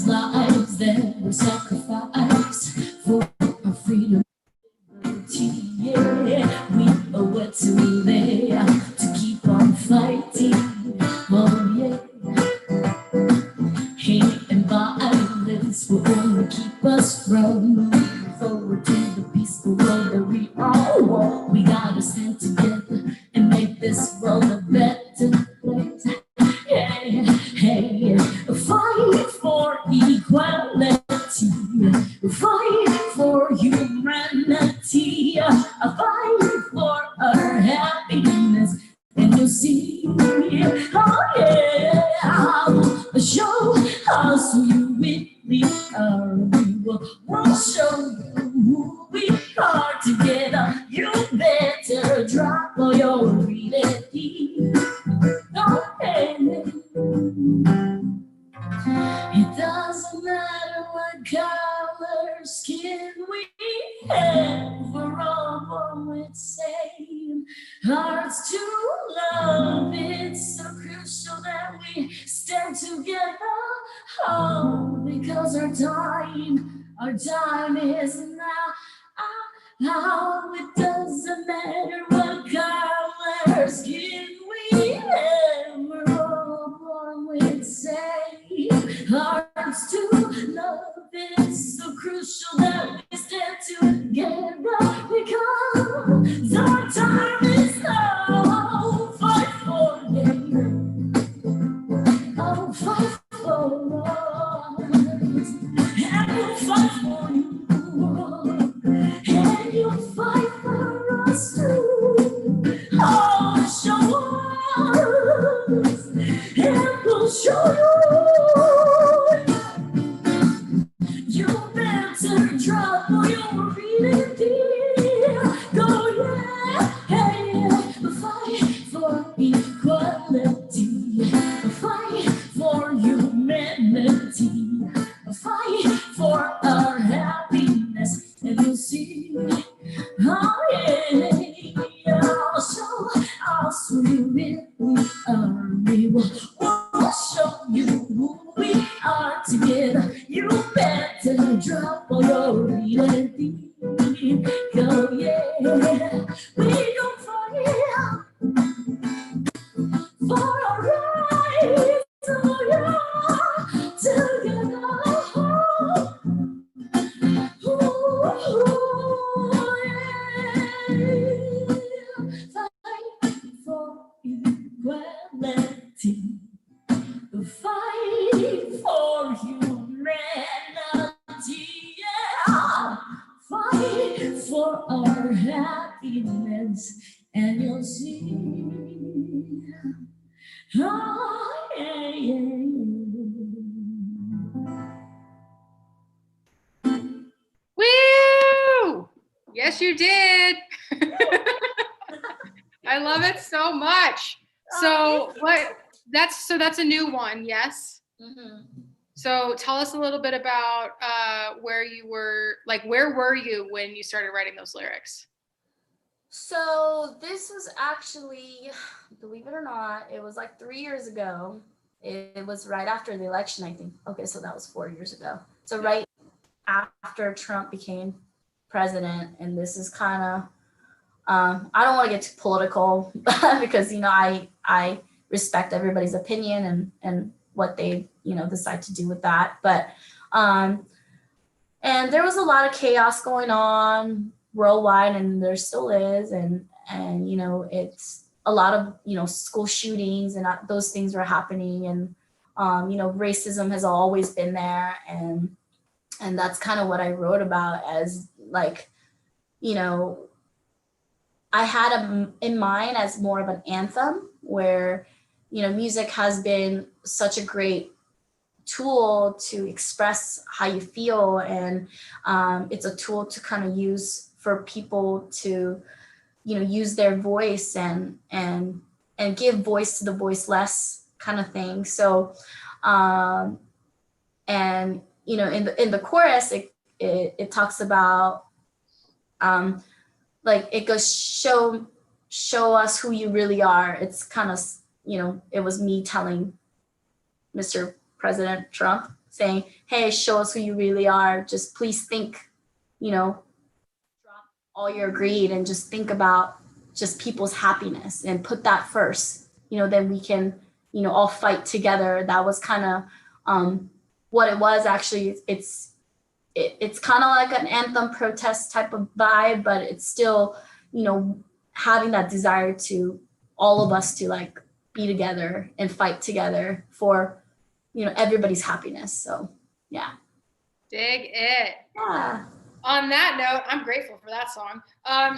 Lives that were sacrificed for our freedom. Yeah, we owe it to them to keep on fighting. Oh yeah, hey. will only keep us from moving forward to the peaceful world that we all want. We gotta stand together and make this world a better place. Hey, hey, fight for equality, fight for humanity, fight for our happiness, and you'll see, oh yeah, show us who you really are. We'll show you who we are together. You better drop all your reality. Okay. It doesn't matter what color skin we have, we're all born with same hearts to love. It's so crucial that we stand together, oh, because our time is now. Now it doesn't matter what color skin we have, we're all born with same hearts to love. It's so crucial that we stand together, because our time is now. Fight for them, oh, fight for us, and we'll fight for you. And you'll fight for us too. Oh, show us, and we'll show you. You better drop all your reality. Go, yeah, hey, fight for equality, fight for humanity, fight for our happiness. And you'll see, oh yeah, show us who we really are. We'll show you who we are together. You better drop all your reality. Go, yeah, we gon' fight for our rights. Oh yeah, together. Fight for humanity, yeah. Fight for our happiness, and you'll see. Oh, yeah, yeah. Woo! Yes, you did. I love it so much. So that's a new one, yes? Mm-hmm. So tell us a little bit about where you were, like, where were you when you started writing those lyrics? So this was actually, believe it or not, it was like 3 years ago. It was right after the election, I think. Okay, so that was 4 years ago. So right after Trump became president, and this is kind of, I don't want to get too political because, you know, I respect everybody's opinion and what they, you know, decide to do with that. But, and there was a lot of chaos going on worldwide, and there still is. And, you know, it's a lot of, you know, school shootings and those things were happening. And, you know, racism has always been there. And that's kind of what I wrote about as, like, you know, I had in mind as more of an anthem where, you know, music has been such a great tool to express how you feel. And it's a tool to kind of use for people to, you know, use their voice and give voice to the voiceless kind of thing. So, and, you know, in the chorus, it talks about, like, it goes, show us who you really are. It's kind of, you know, it was me telling Mr. President Trump, saying, hey, show us who you really are. Just please think, you know, drop all your greed and just think about just people's happiness and put that first, you know, then we can, you know, all fight together. That was kind of what it was actually, it's kind of like an anthem protest type of vibe, but it's still, you know, having that desire to all of us to like be together and fight together for, you know, everybody's happiness. So yeah. Dig it. Yeah. On that note, I'm grateful for that song.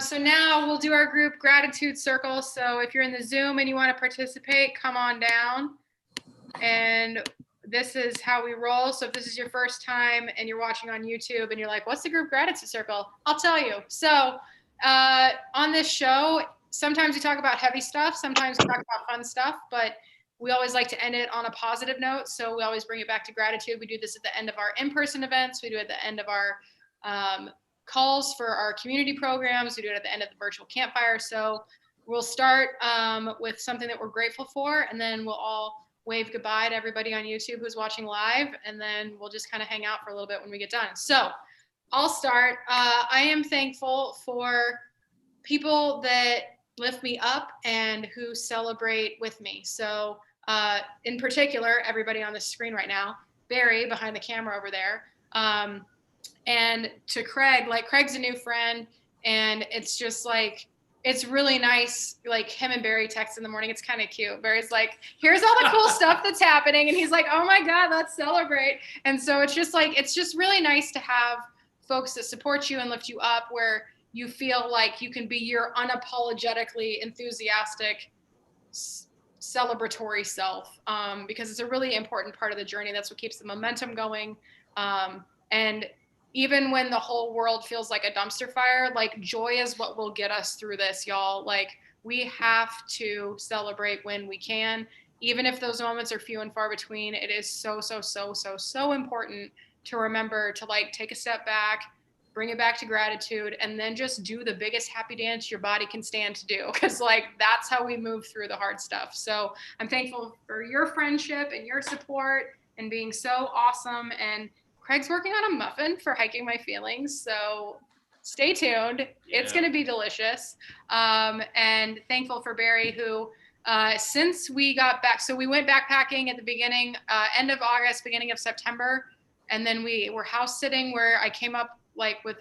So now we'll do our group gratitude circle. So if you're in the Zoom and you want to participate, come on down. And this is how we roll. So if this is your first time and you're watching on YouTube and you're like, what's the group gratitude circle? I'll tell you. So on this show, sometimes we talk about heavy stuff, sometimes we talk about fun stuff, but we always like to end it on a positive note. So we always bring it back to gratitude. We do this at the end of our in-person events. We do it at the end of our calls for our community programs. We do it at the end of the virtual campfire. So we'll start with something that we're grateful for, and then we'll all wave goodbye to everybody on YouTube who's watching live, and then we'll just kind of hang out for a little bit when we get done. So I'll start. I am thankful for people that lift me up and who celebrate with me. So in particular, everybody on the screen right now, Barry behind the camera over there, and to Craig, like Craig's a new friend, and it's just like, it's really nice, like him and Barry text in the morning. It's kind of cute. Barry's like, here's all the cool stuff that's happening. And he's like, oh my God, let's celebrate. And so it's just like, it's just really nice to have folks that support you and lift you up, where you feel like you can be your unapologetically enthusiastic, celebratory self, because it's a really important part of the journey. That's what keeps the momentum going. And even when the whole world feels like a dumpster fire, like joy is what will get us through this, y'all. Like we have to celebrate when we can, even if those moments are few and far between. It is so important to remember to like take a step back, bring it back to gratitude, and then just do the biggest happy dance your body can stand to do. Cause like, that's how we move through the hard stuff. So I'm thankful for your friendship and your support and being so awesome. And Craig's working on a muffin for Hiking My Feelings, so stay tuned. Yeah. It's going to be delicious. And thankful for Barry, who since we got back, so we went backpacking at the beginning, end of August, beginning of September, and then we were house sitting, where I came up like with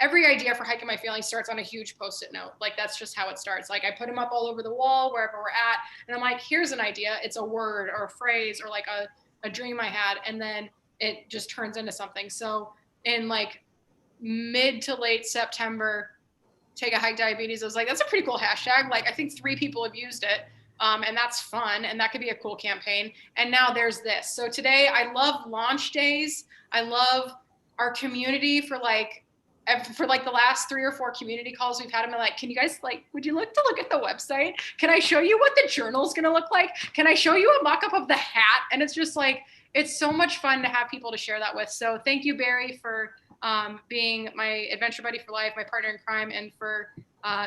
every idea for Hiking My Feelings starts on a huge Post-it note. Like that's just how it starts. Like I put them up all over the wall, wherever we're at, and I'm like, here's an idea. It's a word or a phrase or like a dream I had, and then it just turns into something. So in like mid to late September, Take a Hike Diabetes, I was like, that's a pretty cool hashtag. Like I think 3 people have used it. And that's fun. And that could be a cool campaign. And now there's this. So today I love launch days. I love our community for like the last 3 or 4 community calls we've had. I'm like, can you guys like, would you like to look at the website? Can I show you what the journal is going to look like? Can I show you a mock-up of the hat? And it's just like, it's so much fun to have people to share that with. So thank you, Barry, for being my adventure buddy for life, my partner in crime, and for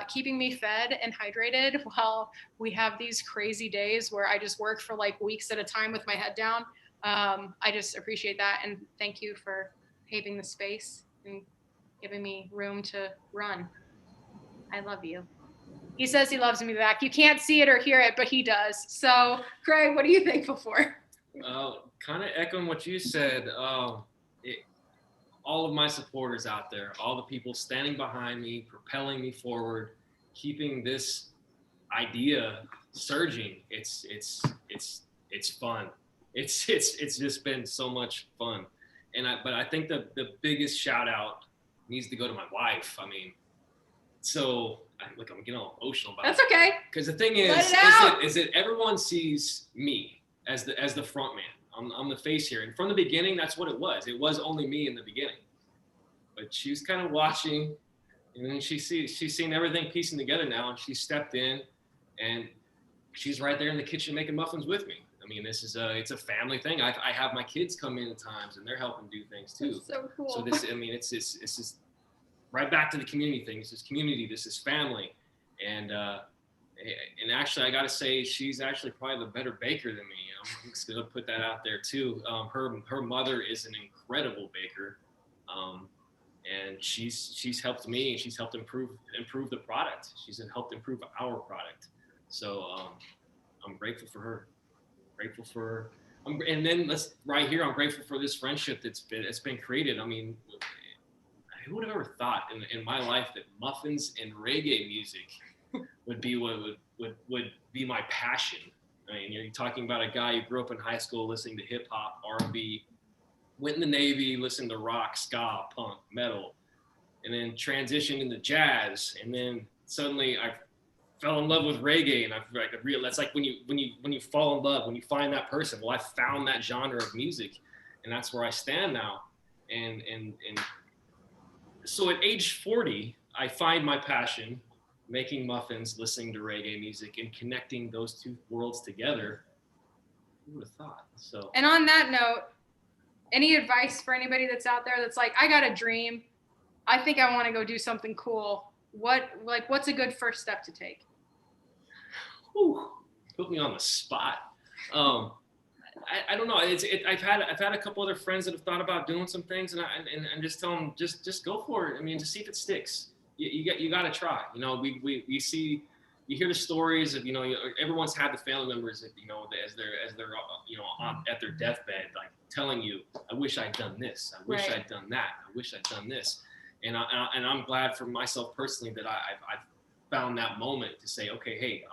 keeping me fed and hydrated while we have these crazy days where I just work for like weeks at a time with my head down. I just appreciate that. And thank you for paving the space and giving me room to run. I love you. He says he loves me back. You can't see it or hear it, but he does. So Craig, what are you thankful for? Kind of echoing what you said, all of my supporters out there, all the people standing behind me, propelling me forward, keeping this idea surging. It's fun. It's just been so much fun. But I think the biggest shout out needs to go to my wife. I mean, look, I'm getting all emotional about it. That's okay. Because the thing is that everyone sees me as the front man. I'm the face here. And from the beginning, that's what it was. It was only me in the beginning. But she was kind of watching, and then she's seen everything piecing together now, and she stepped in, and she's right there in the kitchen making muffins with me. I mean, it's a family thing. I have my kids come in at times, and they're helping do things too. That's so cool. So it's just right back to the community thing. This is community. This is family, and actually, I got to say, she's actually probably the better baker than me. I'm just gonna put that out there too. Her mother is an incredible baker, and she's helped me. She's helped improve the product. She's helped improve our product. So I'm grateful for her. Grateful for And then right here, I'm grateful for this friendship that's been created. I mean, who would have ever thought in my life that muffins and reggae music would be what would be my passion? I mean, you're talking about a guy who grew up in high school listening to hip hop, R&B, went in the Navy, listened to rock, ska, punk, metal, and then transitioned into jazz, and then suddenly I fell in love with reggae, and I realized that's like when you fall in love, when you find that person. Well, I found that genre of music, and that's where I stand now. And so at age 40, I find my passion making muffins, listening to reggae music, and connecting those two worlds together. Who would have thought? So. And on that note, any advice for anybody that's out there that's like, I got a dream, I think I want to go do something cool. What's a good first step to take? Whew, put me on the spot. I don't know. I've had a couple other friends that have thought about doing some things, and I just tell them just go for it. I mean, just see if it sticks. You got to try. You know, we see, you hear the stories of, you know, everyone's had the family members that, you know, as they're you know, at their deathbed, like telling you, I wish I'd done this. I wish I'd done that. I wish I'd done this. And I'm glad for myself personally that I've found that moment to say, okay, hey,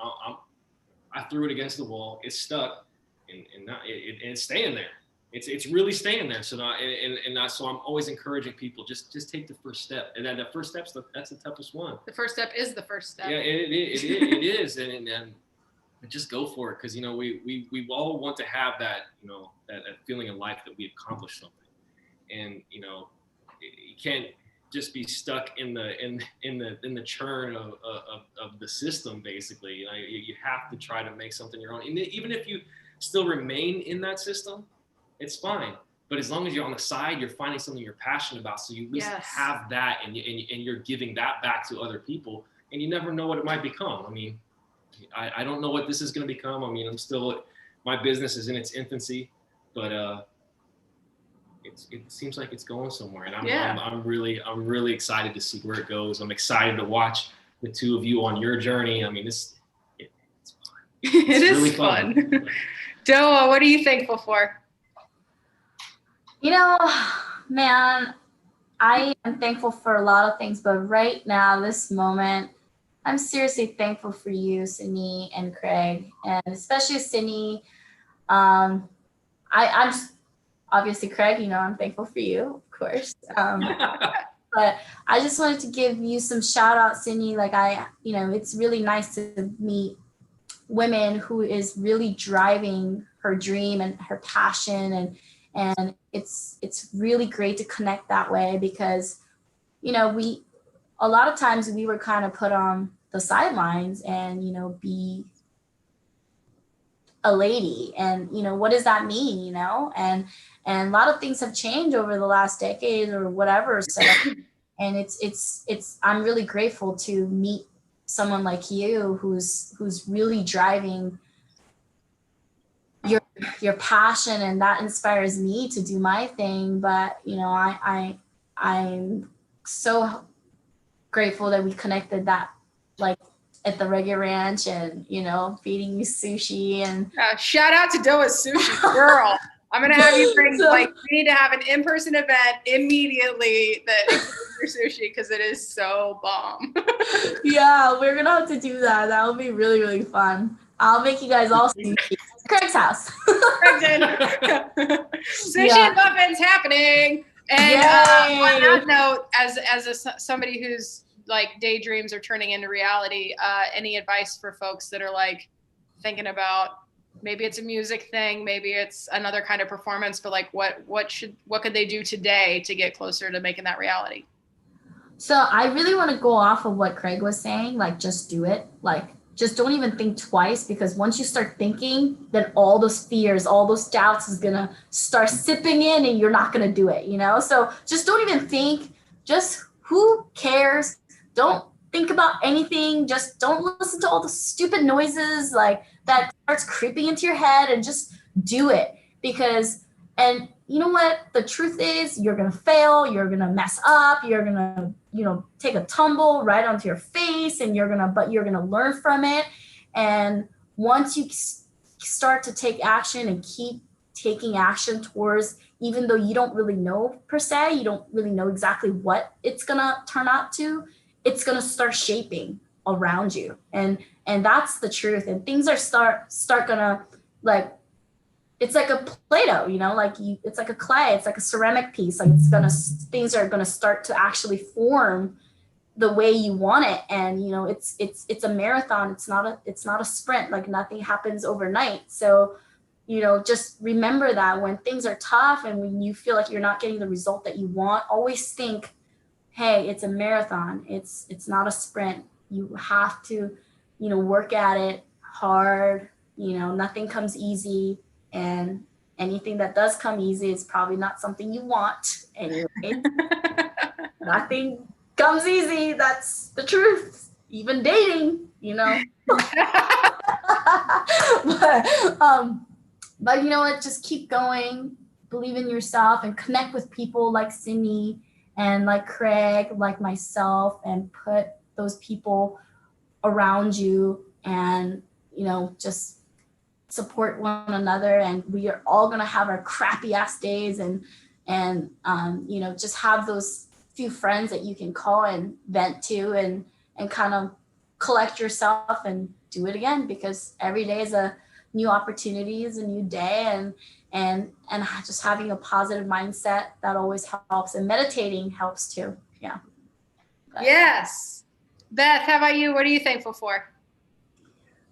I threw it against the wall. It's stuck, and it's staying there. It's really staying there. So now, so I'm always encouraging people, just take the first step. And then the first step's that's the toughest one. The first step is the first step. Yeah, it is, and just go for it, because you know we all want to have that, you know, that feeling in life that we accomplished something, and you know, you can't just be stuck in the churn of the system. Basically, you know, you have to try to make something your own, and even if you still remain in that system, it's fine. But as long as you're on the side, you're finding something you're passionate about, so you at least have that, and you're giving that back to other people, and you never know what it might become. I mean, I don't know what this is going to become. I mean, my business is in its infancy, but it seems like it's going somewhere, and I'm really excited to see where it goes. I'm excited to watch the two of you on your journey. I mean, it's fun. It is really fun. Doah, what are you thankful for? You know, man, I am thankful for a lot of things, but right now, this moment, I'm seriously thankful for you, Sydney and Craig, and especially Sydney. I'm just, obviously, Craig, you know, I'm thankful for you, of course. But I just wanted to give you some shout outs, Sydney. Like you know, it's really nice to meet women who is really driving her dream and her passion, and it's really great to connect that way, because, you know, a lot of times we were kind of put on the sidelines and, you know, be a lady, and, you know, what does that mean, you know, and a lot of things have changed over the last decade or whatever. So, and it's I'm really grateful to meet someone like you who's really driving your passion, and that inspires me to do my thing. But, you know, I'm so grateful that we connected that, like, at the Reggae Ranch, and, you know, feeding you sushi, and shout out to Doah's Sushi Girl. I'm gonna have you bring, like, we need to have an in-person event immediately that includes your sushi, because it is so bomb. Yeah, we're gonna have to do that. That will be really, really fun. I'll make you guys all sushi. Craig's house. Sushi and muffins happening. And on that note, as somebody who's like daydreams are turning into reality, any advice for folks that are like thinking about, maybe it's a music thing, maybe it's another kind of performance, but like what could they do today to get closer to making that reality? So I really want to go off of what Craig was saying, like, just do it. Like, just don't even think twice, because once you start thinking, then all those fears, all those doubts is gonna start sipping in, and you're not gonna do it, you know? So just don't even think. Just, who cares? Don't think about anything. Just don't listen to all the stupid noises like that starts creeping into your head, and just do it. Because, and you know what? The truth is, you're going to fail. You're going to mess up. You're going to, you know, take a tumble right onto your face, and but you're going to learn from it. And once you start to take action and keep taking action towards, even though you don't really know per se, you don't really know exactly what it's gonna turn out to, it's gonna start shaping around you. And that's the truth. And things are start gonna, like, it's like a Play-Doh, you know, like it's like a clay, it's like a ceramic piece. Like things are gonna start to actually form the way you want it. And you know, it's a marathon. It's not a sprint. Like nothing happens overnight. So, you know, just remember that when things are tough and when you feel like you're not getting the result that you want, always think, hey, it's a marathon. It's not a sprint. You have to, you know, work at it hard. You know, nothing comes easy, and anything that does come easy is probably not something you want anyway. Nothing comes easy. That's the truth. Even dating, you know. But you know what? Just keep going. Believe in yourself and connect with people like Sydney and like Craig, like myself, and put those people around you, and you know, just support one another. And we are all gonna have our crappy ass days, and you know, just have those few friends that you can call and vent to, and kind of collect yourself and do it again, because every day is a new opportunity, is a new day. And just having a positive mindset, that always helps, and meditating helps too. Yeah. But, yes. Beth, how about you? What are you thankful for?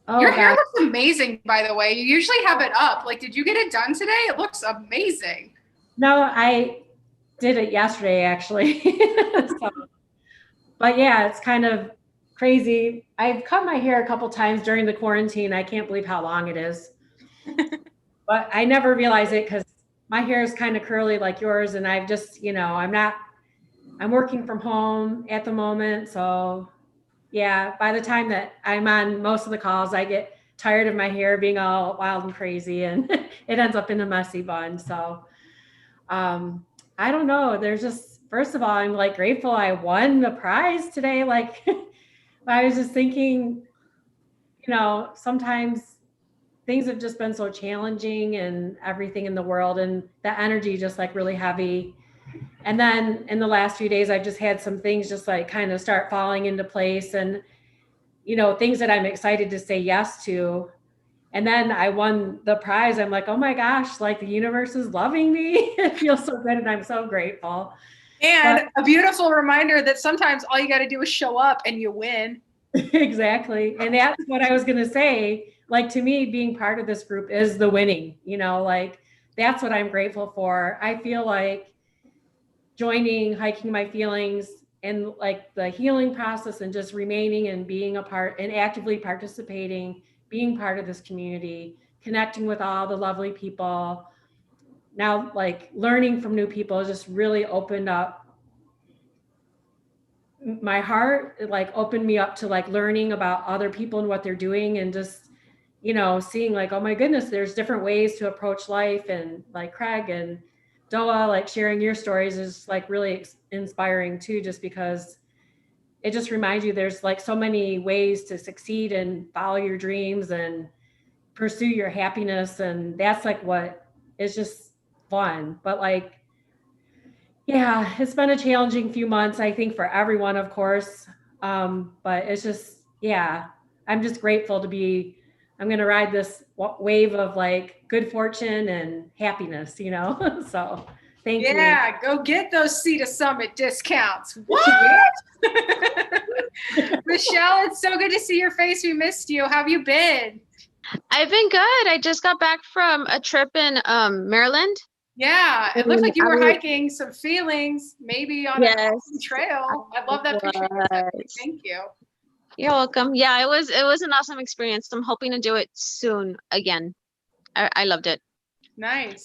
Oh, Your hair God. looks amazing, by the way. You usually have it up. Like, did you get it done today? It looks amazing. No, I did it yesterday, actually. So, but yeah, it's kind of crazy. I've cut my hair a couple times during the quarantine. I can't believe how long it is. But I never realize it because my hair is kind of curly like yours. And I've just, you know, I'm working from home at the moment. So yeah, by the time that I'm on most of the calls, I get tired of my hair being all wild and crazy, and it ends up in a messy bun. So I don't know. There's just, first of all, I'm like grateful I won the prize today. Like I was just thinking, you know, sometimes things have just been so challenging and everything in the world, and the energy just like really heavy. And then in the last few days, I've just had some things just like kind of start falling into place, and, you know, things that I'm excited to say yes to. And then I won the prize. I'm like, oh my gosh, like the universe is loving me. It feels so good. And I'm so grateful. And a beautiful reminder that sometimes all you got to do is show up and you win. Exactly. And that's what I was going to say. Like, to me, being part of this group is the winning, you know, like that's what I'm grateful for. I feel like joining Hiking My Feelings and like the healing process, and just remaining and being a part and actively participating, being part of this community, connecting with all the lovely people. Now, like learning from new people just really opened up my heart. It like opened me up to like learning about other people and what they're doing, and just, you know, seeing like, oh my goodness, there's different ways to approach life. And like Craig and Doah, like sharing your stories is like really inspiring too, just because it just reminds you there's like so many ways to succeed and follow your dreams and pursue your happiness. And that's like what is just fun. But like, yeah, it's been a challenging few months, I think, for everyone, of course. But it's just, yeah, I'm just grateful to be, I'm going to ride this wave of like good fortune and happiness, you know? So thank you. Yeah, go get those Sea to Summit discounts. What? Michelle, it's so good to see your face. We missed you. How have you been? I've been good. I just got back from a trip in Maryland. Yeah, it looked like you were hiking some feelings, maybe on a trail. I love that picture. Thank you. You're welcome. Yeah, it was an awesome experience. I'm hoping to do it soon again. I loved it. Nice.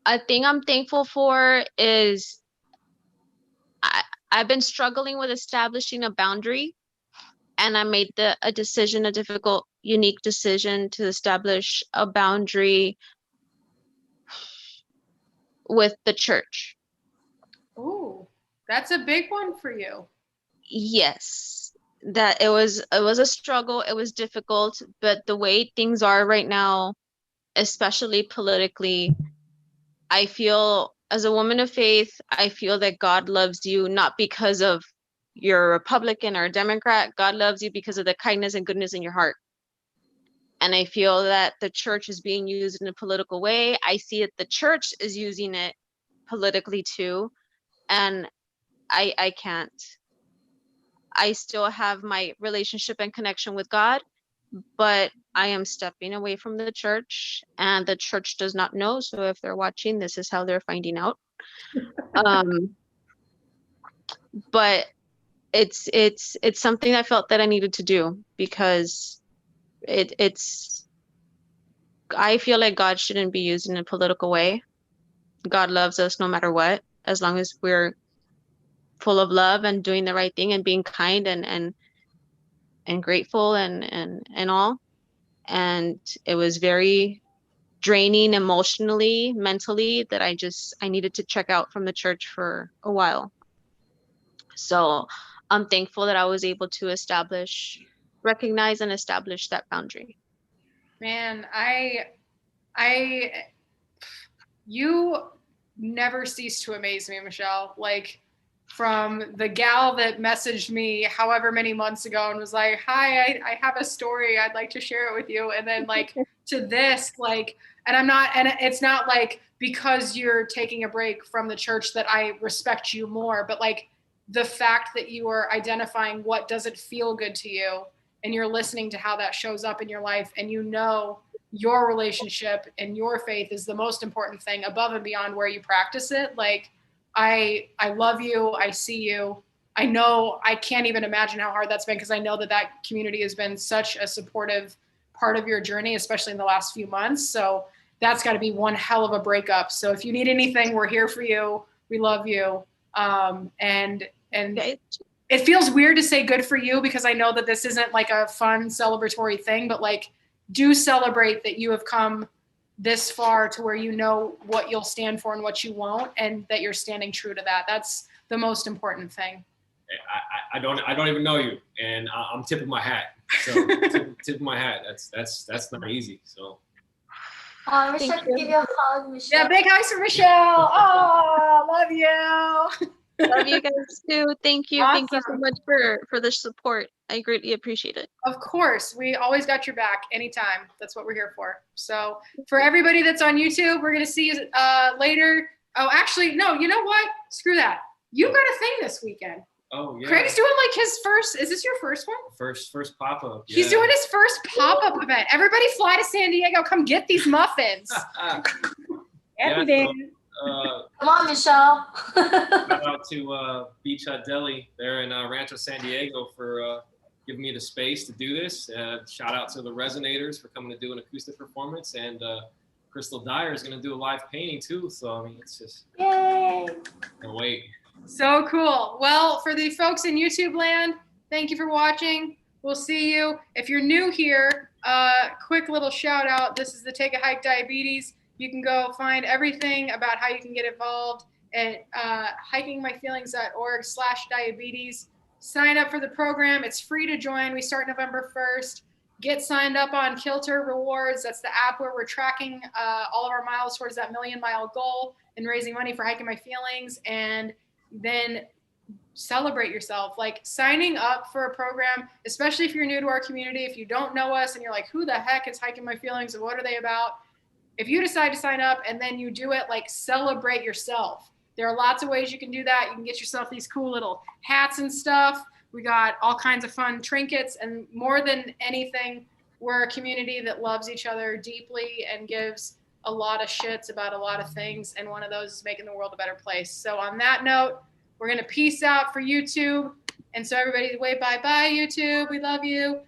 A thing I'm thankful for is I've been struggling with establishing a boundary, and I made a decision, a difficult, unique decision to establish a boundary with the church. Ooh, that's a big one for you. Yes, that it was a struggle. It was difficult, but the way things are right now, especially politically. I feel, as a woman of faith, I feel that God loves you not because of you're a Republican or a Democrat. God loves you because of the kindness and goodness in your heart. And I feel that the church is being used in a political way. I see that the church is using it politically too. And I can't. I still have my relationship and connection with God, but I am stepping away from the church, and the church does not know. So if they're watching, this is how they're finding out. But it's something I felt that I needed to do, because it's I feel like God shouldn't be used in a political way. God loves us no matter what, as long as we're full of love and doing the right thing and being kind and grateful and all. And it was very draining emotionally, mentally, that I needed to check out from the church for a while. So I'm thankful that I was able to recognize and establish that boundary. Man, you never cease to amaze me, Michelle. Like, from the gal that messaged me however many months ago and was like, hi, I have a story, I'd like to share it with you. And then like to this, like, and it's not like because you're taking a break from the church that I respect you more, but like the fact that you are identifying what doesn't feel good to you, and you're listening to how that shows up in your life, and you know your relationship and your faith is the most important thing above and beyond where you practice it. Like, I love you. I see you. I know, I can't even imagine how hard that's been, because I know that community has been such a supportive part of your journey, especially in the last few months. So that's got to be one hell of a breakup. So if you need anything, we're here for you. We love you. And Okay. it feels weird to say good for you, because I know that this isn't like a fun celebratory thing, but like, do celebrate that you have come this far to where you know what you'll stand for and what you won't, and that you're standing true to that. That's the most important thing. I don't even know you, and I'm tipping my hat. So tipping my hat. That's not easy. So. Oh, I wish I could give you a hug, Michelle. Yeah, big hugs for Michelle. Oh, love you. Love you guys too. Thank you. Awesome. Thank you so much for the support. I greatly appreciate it. Of course, we always got your back anytime. That's what we're here for. So for everybody that's on YouTube, we're going to see you later. Oh, actually, no, you know what? Screw that. You've got a thing this weekend. Oh, yeah. Craig's doing like his first, is this your first one? First pop-up. Yeah. He's doing his first pop-up event. Everybody fly to San Diego. Come get these muffins. Every day. Come on, Michelle. Shout out to Beach Hut Deli there in Rancho San Diego for giving me the space to do this. Shout out to the Resonators for coming to do an acoustic performance, and Crystal Dyer is going to do a live painting too. So I mean, it's just Yay. can't wait. So cool. Well, for the folks in YouTube land, thank you for watching. We'll see you. If you're new here, quick little shout out. This is the Take a Hike Diabetes. You can go find everything about how you can get involved at hikingmyfeelings.org/diabetes. Sign up for the program. It's free to join. We start November 1st. Get signed up on Kilter Rewards. That's the app where we're tracking all of our miles towards that 1 million mile goal and raising money for Hiking My Feelings. And then celebrate yourself. Like, signing up for a program, especially if you're new to our community, if you don't know us and you're like, who the heck is Hiking My Feelings and what are they about? If you decide to sign up and then you do it, like, celebrate yourself. There are lots of ways you can do that. You can get yourself these cool little hats and stuff. We got all kinds of fun trinkets, and more than anything, we're a community that loves each other deeply and gives a lot of shits about a lot of things. And one of those is making the world a better place. So on that note, we're going to peace out for YouTube. And so everybody, wave bye-bye, YouTube. We love you.